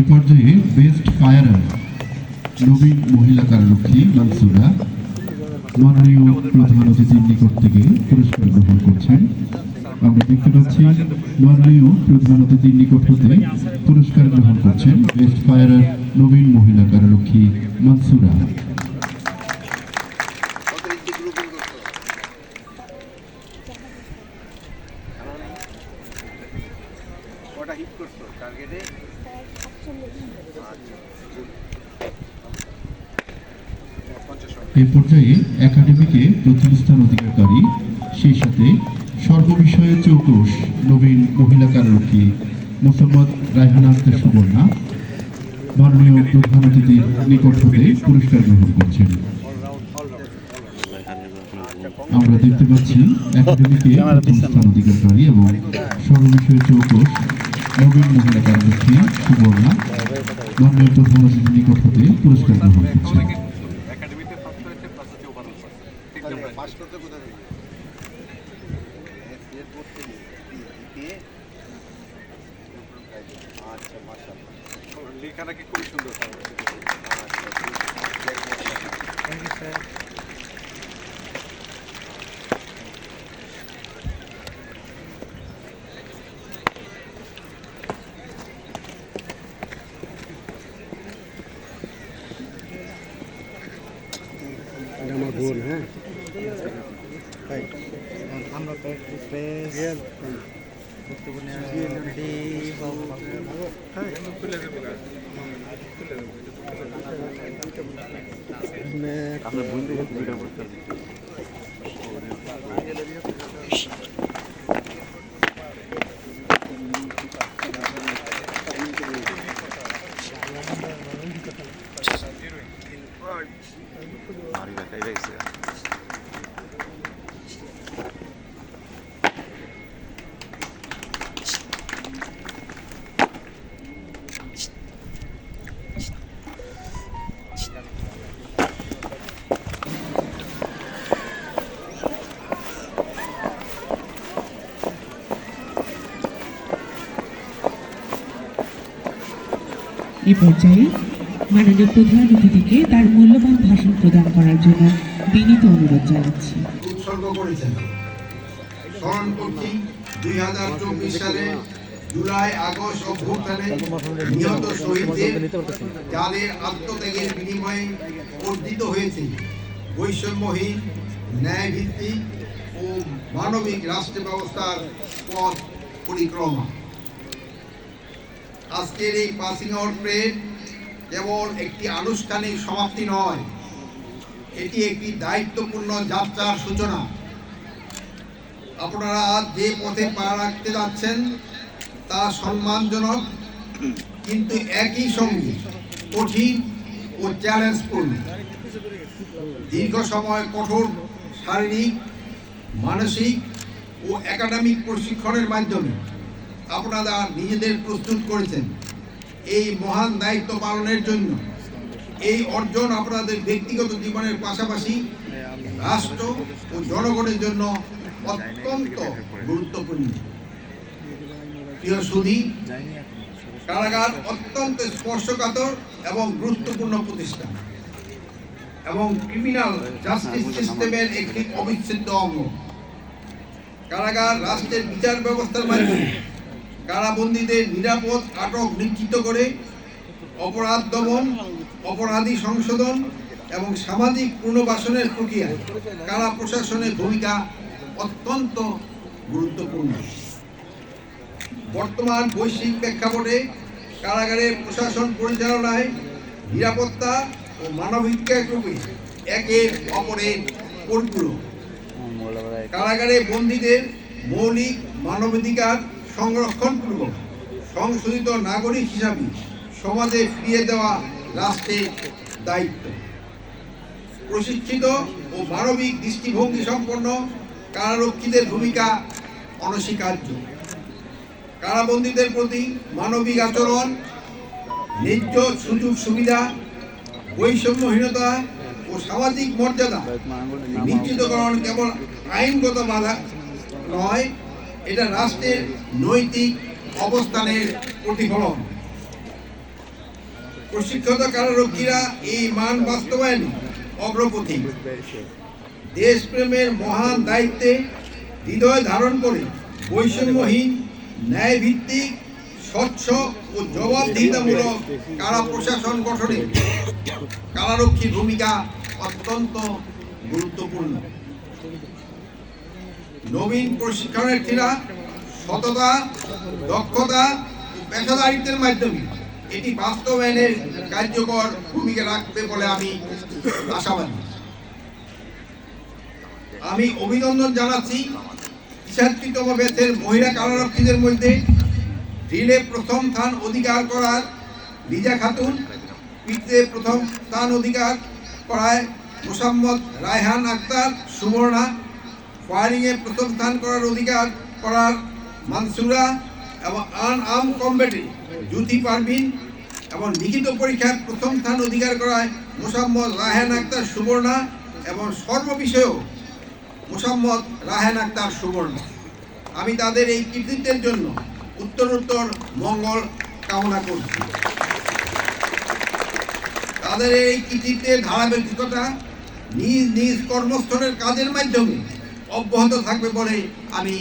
এ পর্যায়ে বেস্ট ফায়ারার নবীন মহিলা কারারক্ষী মানসুরা মাননীয় প্রধান অতিথির নিকট থেকে পুরস্কার গ্রহণ করছেন। আমরা দেখতে পাচ্ছি মাননীয় প্রধান অতিথির নিকট হতে পুরস্কার গ্রহণ করছেন বেস্ট ফায়ারার নবীন মহিলা কারারক্ষী মানসুরা। এই পর্যায়ে একাডেমিকে প্রথম স্থান অধিকারী সেই সাথে সর্ববিষয়ে চৌকস নবীন মহিলা কারারক্ষী মোসাম্মদ রায়হান আক্তার সুবর্ণা মাননীয় প্রধান অতিথির নিকট হতে পুরস্কার গ্রহণ করছেন। আমরা দেখতে পাচ্ছি একাডেমিকে প্রথম স্থান অধিকারী এবং সর্ববিষয়ে চৌকস নবীন মহিলা কারারক্ষী সুবর্ণা মাননীয় প্রধান অতিথির নিকট হতে পুরস্কার গ্রহণ করছেন। লেখাটা কি খুব সুন্দর। আমরা তো একটু স্পেস আপনার বন্ধু ভিডিও করতে এ পর্যায়ে মাননীয় প্রধান অতিথিকে তার মূল্যবান ভাষণ প্রদান করার জন্য বিনীত অনুরোধ জানাচ্ছি। উৎসর্গ করেছেন। স্মরণ করছি 2024 সালে জুলাই আগস্ট অভ্যুত্থানে নিহত শহীদদের, যাদের আত্মত্যাগের বিনিময়ে অর্জিত হয়েছে বৈষম্যহীন, ন্যায়ভিত্তিক ও মানবিক রাষ্ট্র ব্যবস্থার পথ পরিক্রমা। আজকের এই পাসিং আউট প্রেড কেবল একটি আনুষ্ঠানিক সমাপ্তি নয়, এটি একটি দায়িত্বপূর্ণ যাত্রার সূচনা। আপনারা আজ যে পথে পা রাখতে যাচ্ছেন তা সম্মানজনক, কিন্তু একই সঙ্গে কঠিন ও চ্যালেঞ্জপূর্ণ। দীর্ঘ সময় কঠোর শারীরিক, মানসিক ও একাডেমিক প্রশিক্ষণের মাধ্যমে আপনারা নিজেদের প্রস্তুত করেছেন এই মহান দায়িত্ব পালনের জন্য। এই অর্জন আপনাদের ব্যক্তিগত জীবনের পাশাপাশি রাষ্ট্র ও জনগণের জন্য অত্যন্ত গুরুত্বপূর্ণ। প্রিয় সুধী, কারাগার অত্যন্ত স্পর্শকাতর এবং গুরুত্বপূর্ণ প্রতিষ্ঠান এবং ক্রিমিনাল জাস্টিস সিস্টেমের একটি অবিচ্ছেদ্য অঙ্গ। কারাগার রাষ্ট্রের বিচার ব্যবস্থার মাধ্যমে কারাবন্দীদের নিরাপদ আটক নিশ্চিত করে অপরাধ দমন, অপরাধী সংশোধন এবং সামাজিক পুনর্বাসনের প্রক্রিয়ায় কারা প্রশাসনের ভূমিকা অত্যন্ত গুরুত্বপূর্ণ। বর্তমান বৈশ্বিক প্রেক্ষাপটে কারাগারের প্রশাসন পরিচালনায় নিরাপত্তা ও মানবাধিকার রূপে একের অপরের পরিপূরক। কারাগারে বন্দীদের মৌলিক মানবাধিকার সংরক্ষণপূর্বক সংশোধিত নাগরিক হিসাবে সমাজে ফিরিয়ে দেওয়া রাষ্ট্রের দায়িত্ব। প্রশিক্ষিত ও মানবিক দৃষ্টিভঙ্গি সম্পন্ন কারারক্ষীদের ভূমিকা অনস্বীকার্য। কারাবন্দীদের প্রতি মানবিক আচরণ, ন্যায্য সুযোগ সুবিধা, বৈষম্যহীনতা ও সামাজিক মর্যাদা নিশ্চিতকরণ কেবল আইনগত বাধা নয়, এটা রাষ্ট্রের নৈতিক অবস্থানের প্রতিফলন। প্রশিক্ষিত কারারক্ষীরা এই মান বাস্তবায়নে অগ্রপথী। দেশপ্রেমের মহান দায়িত্বে হৃদয় ধারণ করে বৈষম্যহীন, ন্যায়ভিত্তিক, স্বচ্ছ ও জবাবদিহিতামূলক কারা প্রশাসন গঠনে কারারক্ষীর ভূমিকা অত্যন্ত গুরুত্বপূর্ণ। নবীন প্রশিক্ষণার্থীরা সততা, দক্ষতা ও পেশাদারিত্বের মাধ্যমে এটি বাস্তবায়নের কার্যকর ভূমিকা রাখবে বলে আমি আশাবাদী। আমি অভিনন্দন জানাচ্ছি ৭৬তম ব্যাচের মহিলা কারারক্ষীদের মধ্যে ড্রিলে প্রথম স্থান অধিকার করার লিজা খাতুন, পিতে প্রথম স্থান অধিকার করায় মোসাম্মদ রায়হান আক্তার সুবর্ণা, ফায়ারিংয়ে প্রথম স্থান করার অধিকার করার মানসুরা এবং আর্ম কমব্যাটে জ্যোতি পারভিন এবং লিখিত পরীক্ষায় প্রথম স্থান অধিকার করায় মোসাম্মদ রায়হান আক্তার সুবর্ণা এবং সর্ববিষয়েও মোসাম্মদ রায়হান আক্তার সুবর্ণা। আমি তাদের এই কৃতিত্বের জন্য উত্তরোত্তর মঙ্গল কামনা করছি। তাদের এই কৃতিত্বের ধারাবাহিকতা নিজ নিজ কর্মস্থলের কাজের মাধ্যমে অব্যাহত থাকবে বলে আমি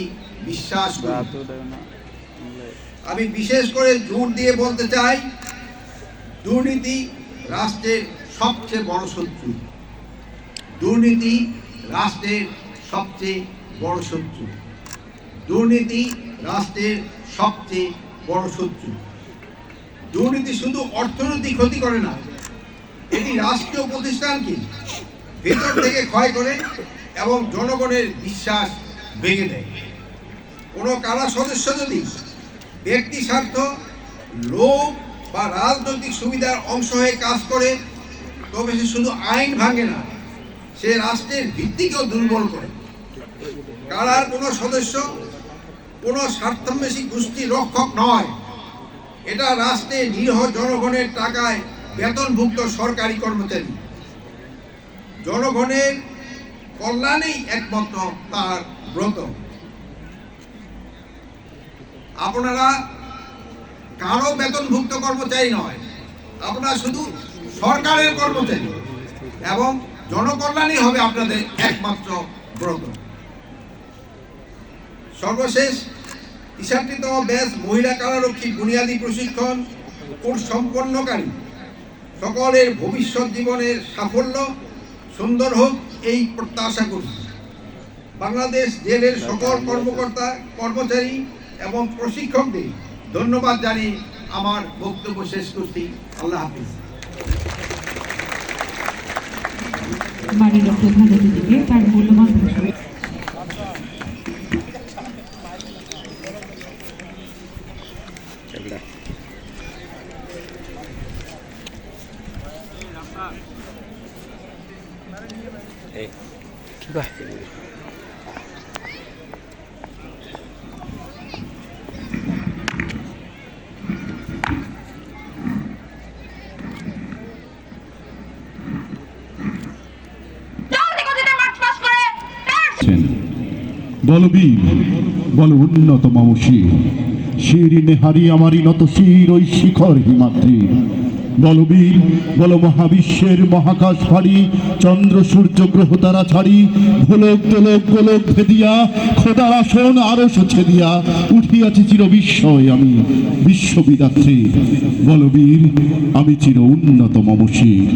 বিশ্বাস করি। আমি বিশেষ করে জোর দিয়ে বলতে চাই, দুর্নীতি রাষ্ট্রের সবচেয়ে বড় শত্রু। দুর্নীতি রাষ্ট্রের সবচেয়ে বড় শত্রু। দুর্নীতি রাষ্ট্রের সবচেয়ে বড় শত্রু। দুর্নীতি শুধু অর্থনৈতিক ক্ষতি করে না, এটি রাষ্ট্রীয় প্রতিষ্ঠানকে ভেতর থেকে ক্ষয় করে এবং জনগণের বিশ্বাস ভেঙে দেয়। কোনো কারা সদস্য যদি ব্যক্তি স্বার্থ, লোভ বা রাজনৈতিক সুবিধার অংশ হয়ে কাজ করে, তবে সে শুধু আইন ভাঙে না, সে রাষ্ট্রের ভিত্তিকেও দুর্বল করে। কারার কোনো সদস্য কোনো স্বার্থান্বেষী গোষ্ঠী রক্ষক নয়, এটা রাষ্ট্রের নিরীহ জনগণের টাকায় বেতনভুক্ত সরকারি কর্মচারী। জনগণের কল্যাণেই একমাত্র তার ব্রত। আপনারা কারো বেতনভুক্ত কর্মচারী নয়, আপনারা শুধু সরকারের কর্মচারী এবং জনকল্যাণই হবে আপনাদের একমাত্র ব্রত। সর্বশেষ ৬৩তম ব্যাচ মহিলা কারারক্ষী বুনিয়াদী প্রশিক্ষণ কোর্স সম্পন্নকারী সকলের ভবিষ্যৎ জীবনের সাফল্য সুন্দর হোক, এই প্রত্যাশা করি। বাংলাদেশ জেলের সকল কর্মকর্তা, কর্মচারী এবং প্রশিক্ষকদের ধন্যবাদ জানিয়ে আমার বক্তব্য শেষ করছি। আল্লাহ হাফিজ। মাননীয় প্রধান অতিথিকে তার মূল্যবান ভাষণ বলবীর বল উন্নত মমশির শির নেহারি আমারই নত শির ওই শিখর হিমাদ্রি। বলবীর বল মহাবিশ্বের মহাকাশ ফাড়ি চন্দ্র সূর্য গ্রহ তারা ছাড়ি ভোলক তোলক গোলক ভেদিয়া খোদার আসন আরশ ছেদিয়া উঠিয়াছি চির বিস্ময় আমি বিশ্ববিদাত্রী। বলবীর আমি চির উন্নত মমশির।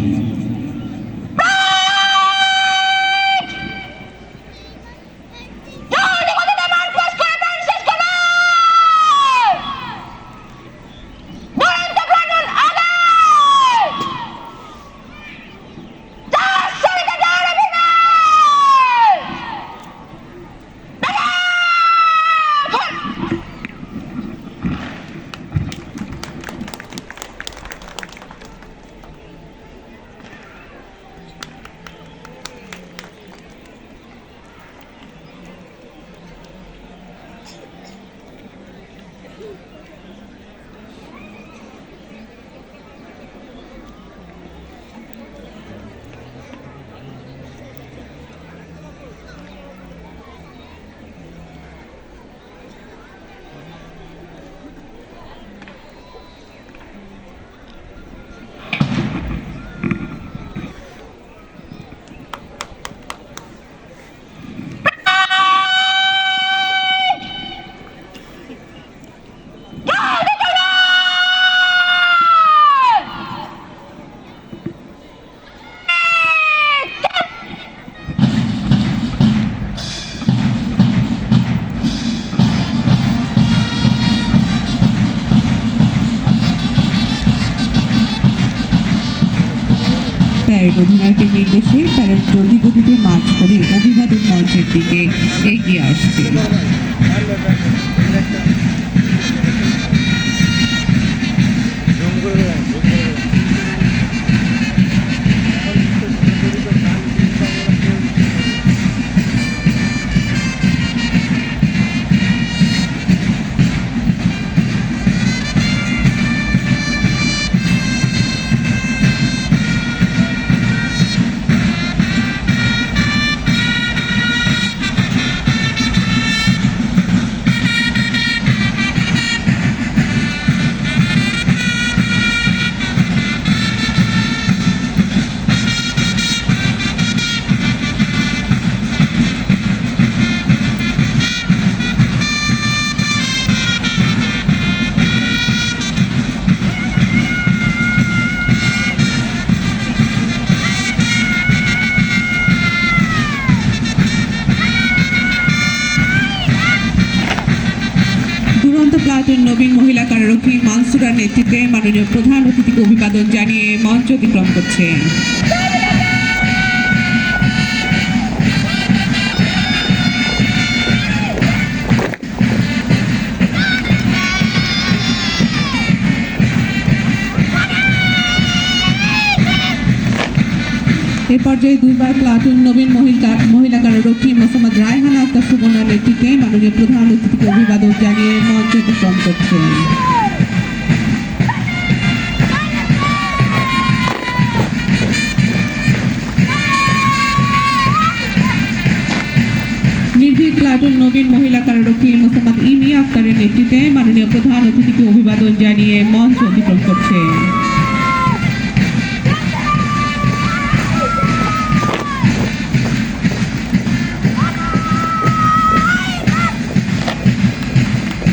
প্যারেড অধিনায়কের নির্দেশে প্যারেড দ্রুত গতিতে মার্চ করে অভিবাদন মঞ্চের দিকে এগিয়ে আসছে। প্লাটুন নবীন মহিলা কারারক্ষী মানসুরার নেতৃত্বে মাননীয় প্রধান অতিথিকে অভিবাদন জানিয়ে মঞ্চ অতিক্রম করছেন। এ পর্যায়ে দুইবার প্লাটুন নবীন মহিলা কারারক্ষী মোসাম্মদ রায়হানা আক্তার সুবর্ণার নেতৃত্বে মাননীয় প্রধান অতিথিকে অভিবাদন জানিয়ে মঞ্চ অতিক্রম করছেন। নির্ভীক প্লাটুন নবীন মহিলা কারারক্ষী মোসাম্মদ ইমিয়া আক্তারের নেতৃত্বে মাননীয় প্রধান অতিথিকে অভিবাদন জানিয়ে মঞ্চ অতিক্রম করছেন।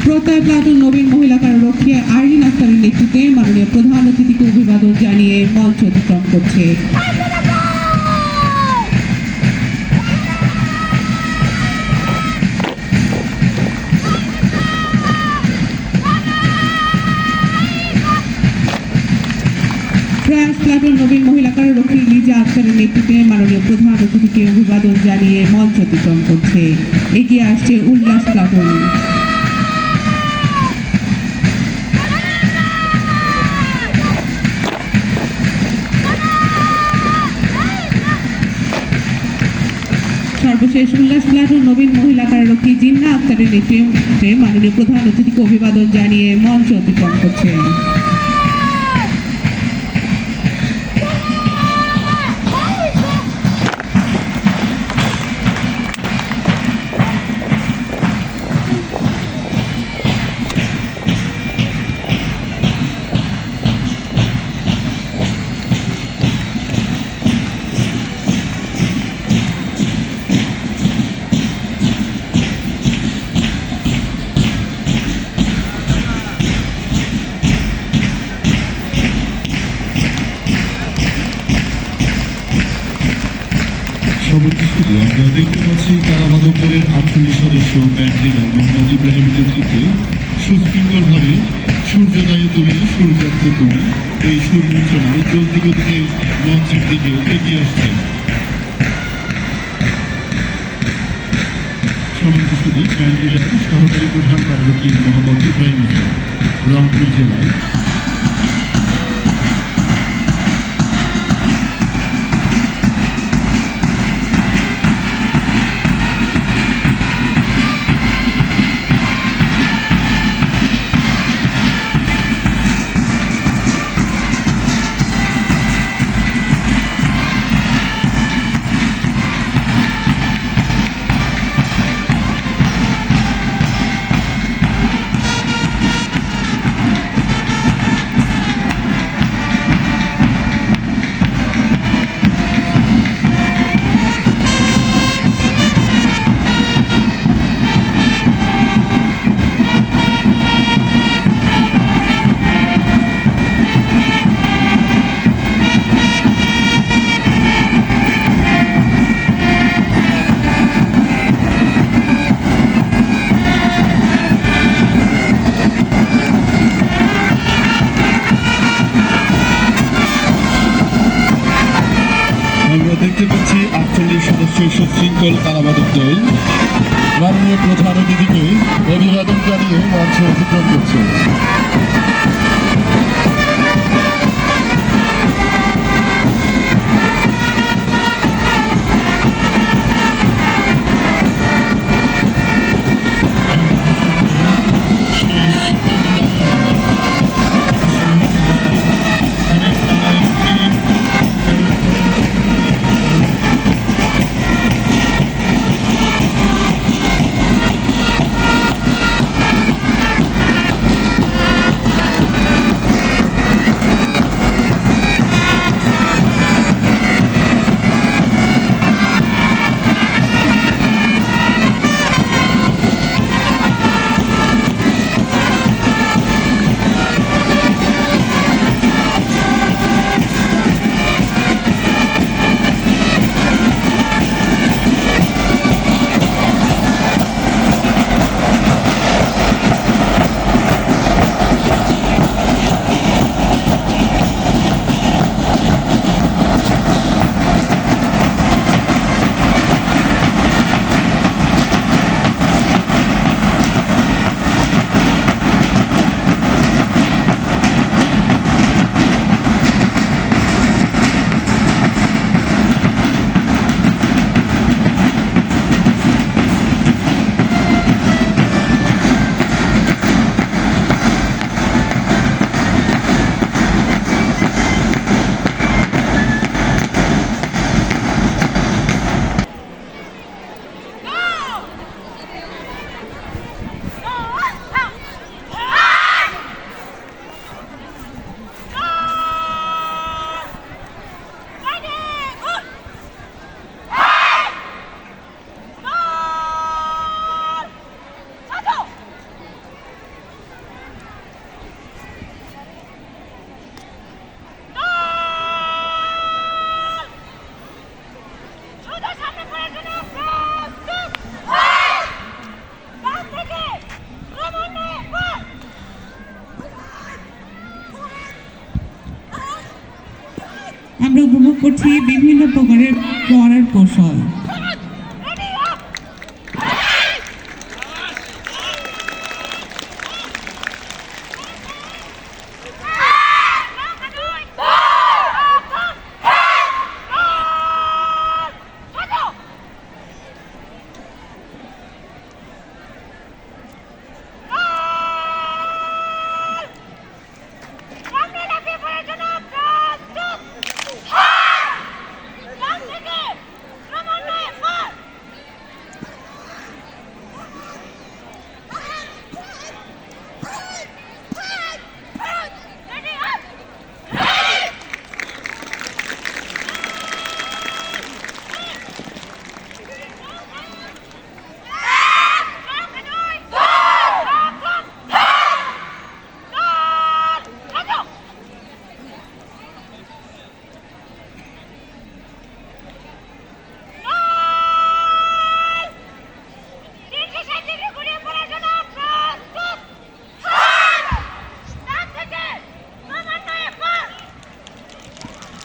প্রত্যয় প্লাটুন নবীন মহিলা কারারক্ষী আইরিন আক্তারের নেতৃত্বে মাননীয় প্রধান অতিথিকে অভিবাদন জানিয়ে মঞ্চ অতিক্রম করছে। ফ্রান্স প্লাটুন নবীন মহিলা কারারক্ষী লিজা আক্তারের নেতৃত্বে মাননীয় প্রধান অতিথিকে অভিবাদন জানিয়ে মঞ্চ অতিক্রম করছে। এগিয়ে আসছে উল্লাস প্লাটুন। সর্বশেষ উল্লাস প্লাটুন নবীন মহিলা কারারক্ষী জিন্না আক্তারের নেতৃত্বে মাননীয় প্রধান অতিথিকে অভিবাদন জানিয়ে মঞ্চ অতিক্রম করছে। সর্বশেষে আমরা দেখতে পাচ্ছি কারাবাদকের 48 সদস্য ব্যান্ড লিডার মোহাম্মদ ইব্রাহিমের নেতৃত্বে সুশৃঙ্খলভাবে সূর্যোদয়ে তুমি সূর্যাস্ত তুমি এই সুরমন্ত্রণায় চলতি গতিতে মঞ্চের দিকে এগিয়ে আসছে। সর্বশেষে ব্যান্ড লিডার সহকারী প্রধান কারারক্ষী মোহাম্মদ ইব্রাহিম রংপুর জেলায় দেখতে পাচ্ছি 48 সদস্যের সুশৃঙ্খল কারাবাদক দল মাননীয় প্রধান অতিথিকে অভিবাদন জানিয়ে মঞ্চ অতিক্রম করছে। আমরা উপভোগ করছি বিভিন্ন প্রকারের পড়ার কৌশল।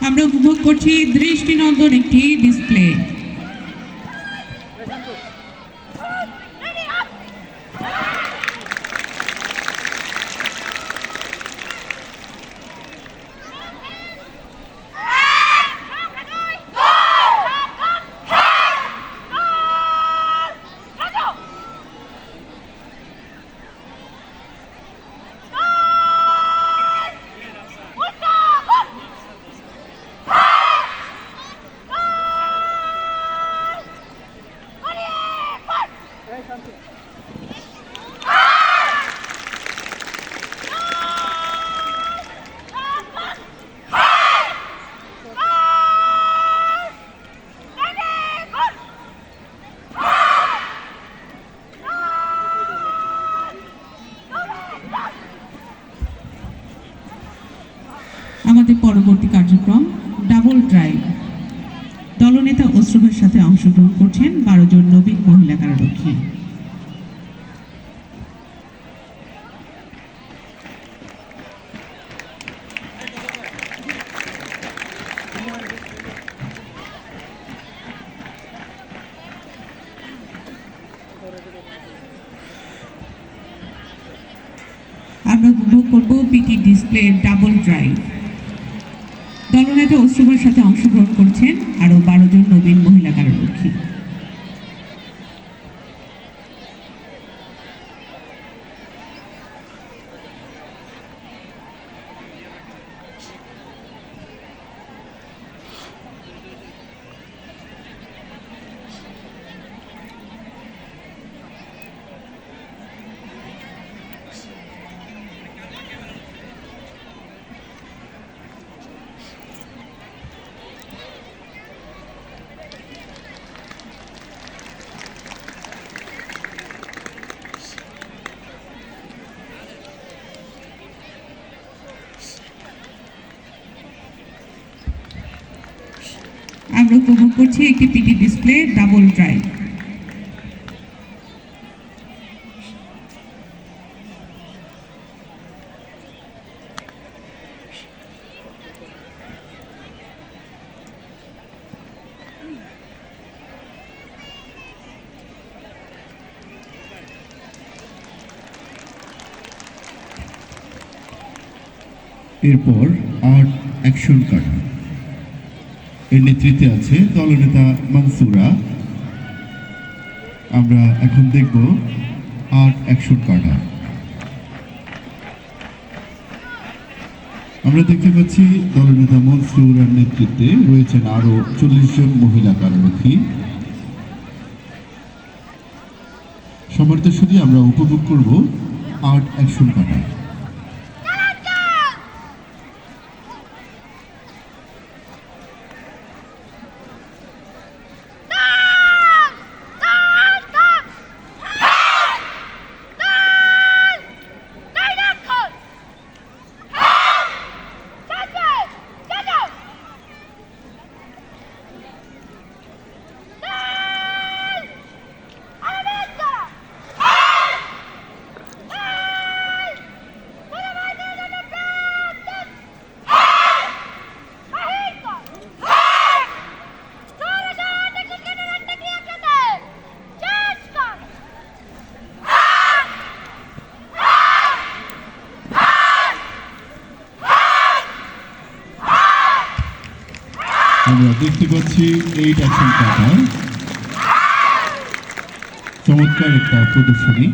আমরা উপভোগ করছি দৃষ্টিনন্দন একটি ডিসপ্লে। আমাদের পরবর্তী কার্যক্রম ডাবল ড্রাইভ। দলনেতা অশ্রুভের সাথে অংশগ্রহণ করছেন 12 জন নবীন মহিলা কারারক্ষী। আমরা উপভোগ করব পিটি ডিসপ্লে ডাবল ড্রাইভ। দলনেতা অশ্রুভের সাথে অংশগ্রহণ করছেন আরও 12 জন নবীন মহিলা কারারক্ষী। আমরা উপভোগ করছি একটি পিটি ডিসপ্লে ডাবল ড্রাইভ। এরপর আর্ট অ্যাকশন কাটা। এর নেতৃত্বে আছে দলনেতা মানসুরা। আমরা এখন দেখব আর্ট অ্যাকশন কাটা। আমরা দেখতে পাচ্ছি দলনেতা মনসুরার নেতৃত্বে রয়েছেন আরো 40 জন মহিলা কারারক্ষী। সম্মানিত শুধু আমরা উপভোগ করব আর্ট অ্যাকশন কাটা। আমরা দেখতে পাচ্ছি এই অ্যাকশন কাটা চমৎকার একটা প্রদর্শনী।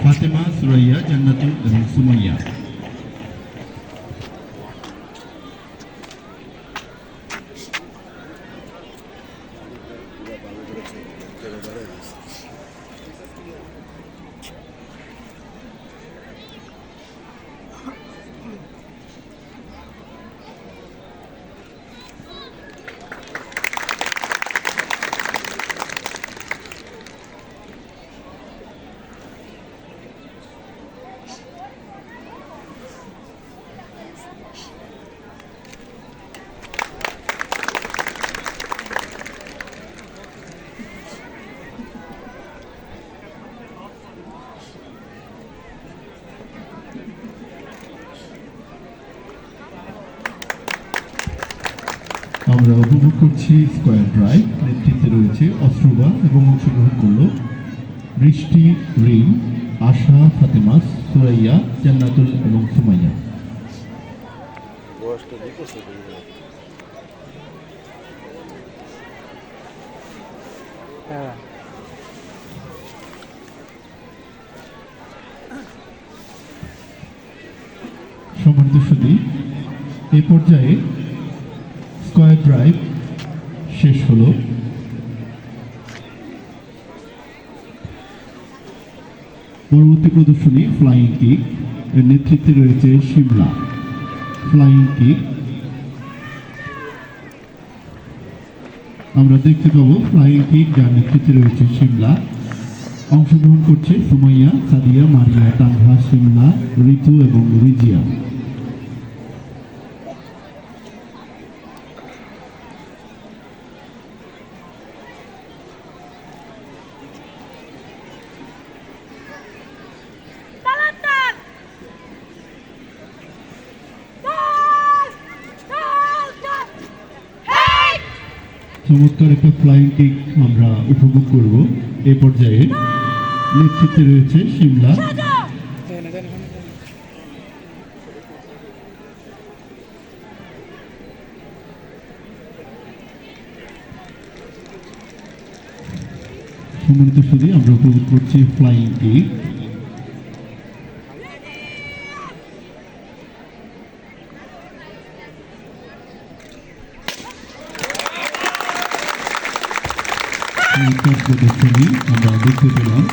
ফাতেমা, সুরাইয়া, জান্নাতুল এবং সুমাইয়া। আমরা উপভোগ করছি স্কয়ার ড্রাইভ। নেতৃত্বে রয়েছে অস্ত্রবা এবং অংশগ্রহণ করলো বৃষ্টি, রিম, আশা, ফাতেমা, সুরাইয়া, জান্নাতুল এবং সুমাইয়া। বয়সটা দেখেছো হ্যাঁ সম্মানিত সুধী, এই পর্যায়ে স্কয়ার ড্রাইভ শেষ হলো। পরবর্তী প্রদর্শনী ফ্লাইং কিক। এর নেতৃত্বে রয়েছে শিমলা। ফ্লাইং কিক আমরা দেখতে পাবো ফ্লাইং কিক, যার নেতৃত্বে রয়েছে শিমলা। অংশগ্রহণ করছে সুমাইয়া, সাদিয়া, মারিয়া, তানহা, শিমলা, ঋতু এবং রিজিয়া। চমৎকার একটা ফ্লাইং কিক আমরা উপভোগ করব। এই পর্যায়ে নেতৃত্বে রয়েছে শিমলা। সম্মানিত সুধী, আমরা উপভোগ করছি ফ্লাইং কিক। প্রদর্শনী আমরা দেখতে পেলাম।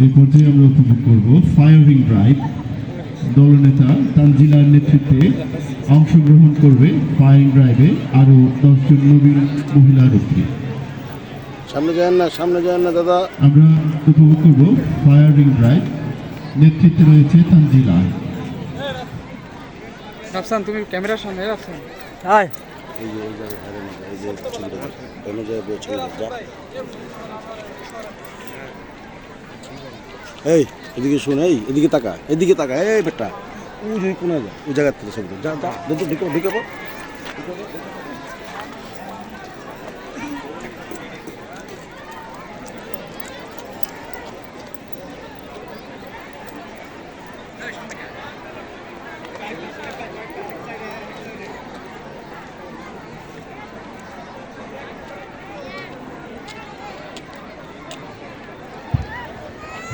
এই পর্যায়ে আমরা উপভোগ করব ফায়ারিং ড্রাইভ। দলনেতা তানজিলার নেতৃত্বে অংশগ্রহণ করবে ফায়ারিং ড্রাইভে আরও 10 জন নবীন মহিলা রক্ষী। সামনে যান না দাদা। আমরা উপভোগ করব ফায়ারিং ড্রাইভ। নেতৃত্বে রয়েছে তানজিলা। রাফসান, তুমি ক্যামেরার সামনে রাফসান। হাই এই যে এই জায়গায় হারে না, এই যে ছেলেটা অন্য জায়গায় বসে যা। এই এদিকে শুন, এই এদিকে তাকা, এই বেটা, ওই যে কোন যা, ওই জায়গা থেকে সব যা যা, ঢুকে পড়।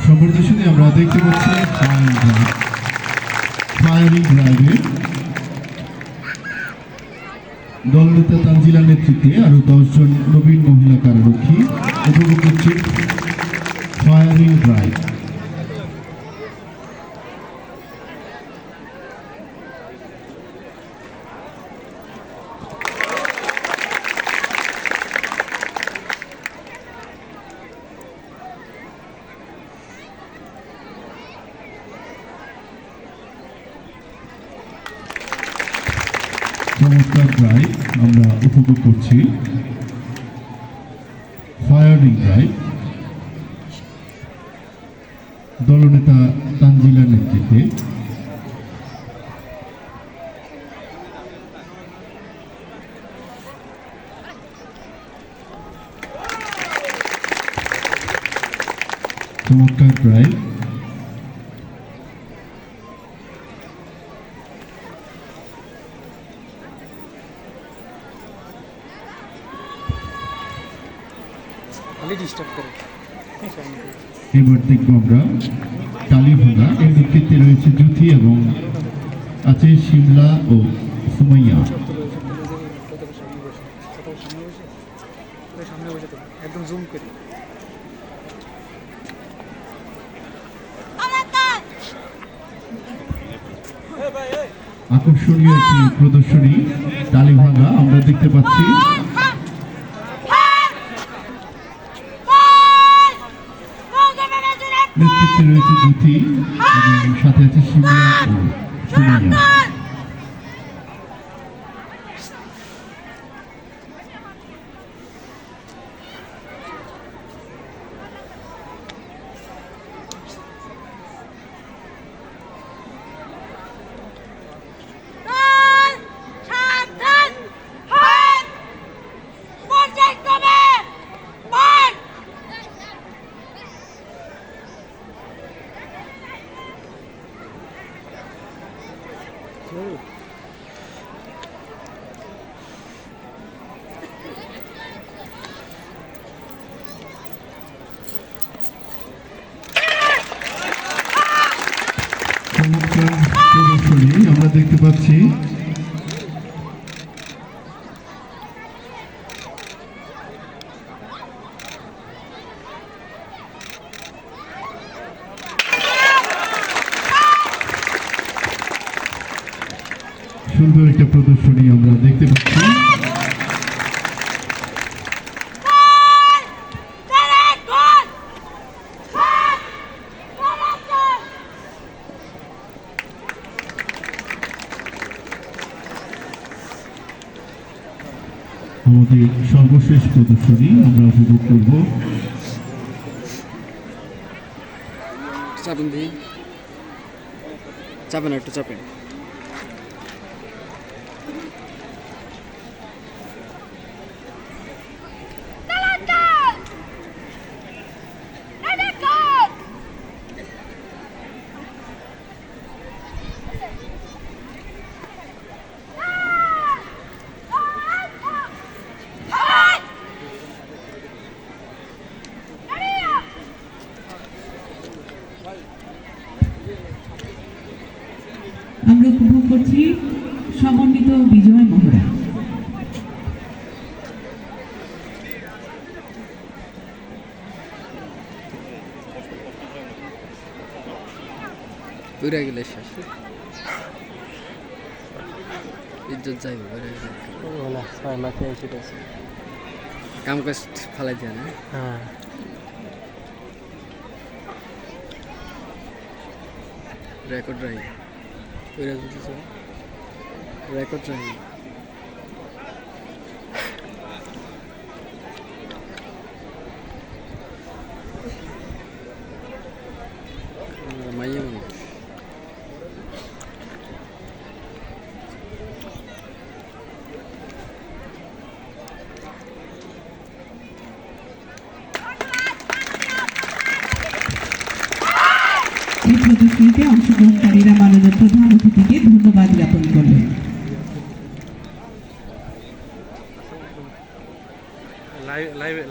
সম্মানিত সুধী, আমরা দেখতে পাচ্ছি ফায়ারিং ড্রাইভে দলনেতা তানজিলার নেতৃত্বে আরো 10 জন নবীন মহিলা কারারক্ষী উপভোগ করছে ফায়ারিং ড্রাইভ। চমৎকার ড্রাইভ আমরা উপভোগ করছি। ফায়ারিং ড্রাইভ দলনেতা তানজিলার নেতৃত্বে। চমৎকার ড্রাইভ ডিস্টার্ব করে এবার দেখবো আমরা টালিভাঙ্গা। এর নেতৃত্বে রয়েছে জ্যোতি এবং আছে শিমলা ও সুমাইয়া। সামনে বসে তো একদম জুম করে আকর্ষণীয় একটি প্রদর্শনী টালিভাঙ্গা আমরা দেখতে পাচ্ছি। নেতৃত্বে রয়েছে জ্যোতি এবং সাথে আছে শিমলা ও সুমাইয়া। চমৎকার প্রদর্শনী আমরা দেখতে পাচ্ছি। সুন্দর একটা প্রদর্শনী আমরা দেখতে পাচ্ছি। আমাদের সর্বশেষ প্রদর্শনী আমরা উপভোগ করব। চাপেন দিই চাপেন একটু চাপেন আমরা উপভোগ করছি সমন্বিত বিজয় মহড়া। উড়ে গেলে শেষ ইজ্জত যাইব কাম কাজ ফালাই দিয়ে না রেকর্ড রাই রেকর্ড রাই মাইয়া মানুষ এই প্রদর্শনীতে অংশগ্রহণকারীরা মাননীয় প্রধান অতিথিকে ধন্যবাদ জ্ঞাপন করলেন।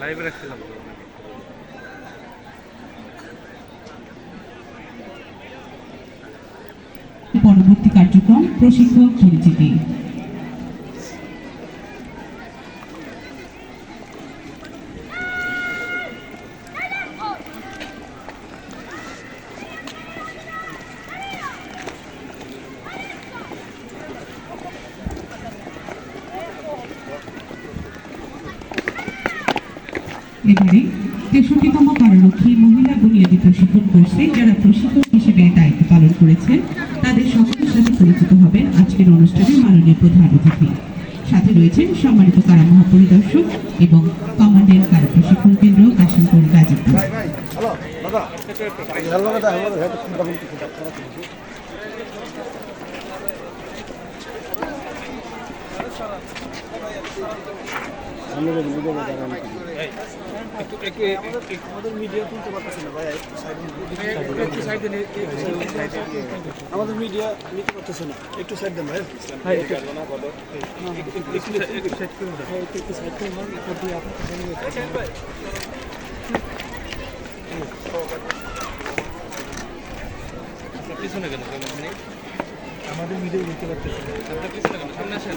লাইভে রাখছিলাম পরবর্তী কার্যক্রম প্রশিক্ষক পরিচিতি। এবারে ৬৩তম কারারক্ষী মহিলা বুনিয়াদী প্রশিক্ষণ কোর্সে যারা প্রশিক্ষক হিসেবে দায়িত্ব পালন করেছেন তাদের সকলের সাথে পরিচিত হবেন আজকের অনুষ্ঠানে মাননীয় প্রধান অতিথি। সাথে রয়েছেন সম্মানিত কারা মহাপরিদর্শক এবং কমান্ডেন্ট কারা প্রশিক্ষণ কেন্দ্র কাশিমপুর গাজীপুর। ভাই হ্যালো দাদা হ্যালো দাদা হ্যালো দাদা আমাদের মিডিয়া তুলতে পারতেছে না ভাই, আমাদের মিডিয়া নিতে পারতেছে না, একটু সাইড দেন ভাই। আমাদের মিডিয়া নিতে পারতেছে না, আপনার পিছনে কেন, সামনে আসেন।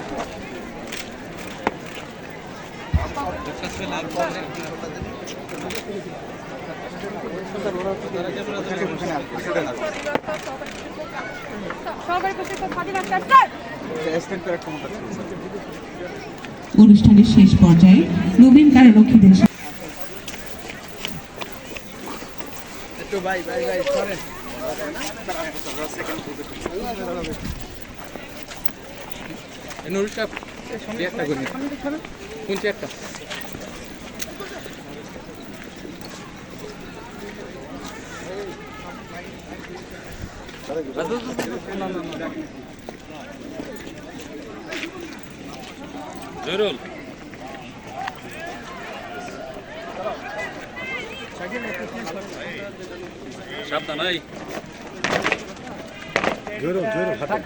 অনুষ্ঠানের শেষ পর্যায়ে নবীন কারারক্ষীদের কোন চেয়ারটা? জরুল সাবধান এই জোরে জোরে হাঁটা।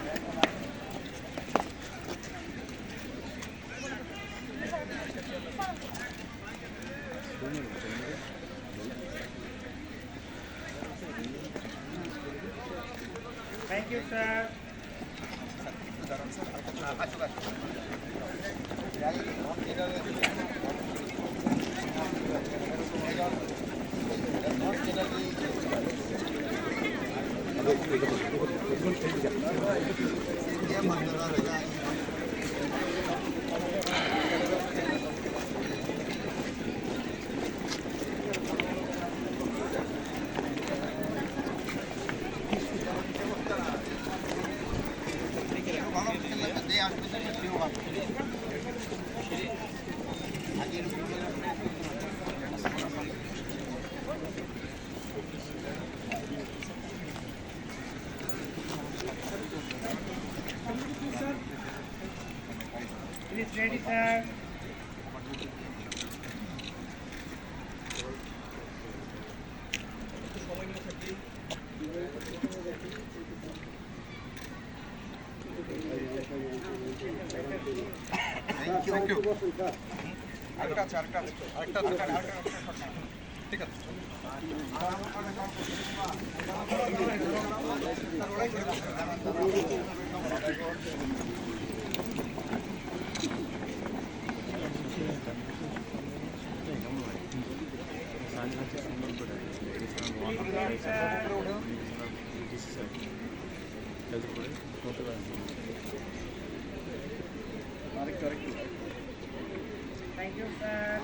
Thank you, sir.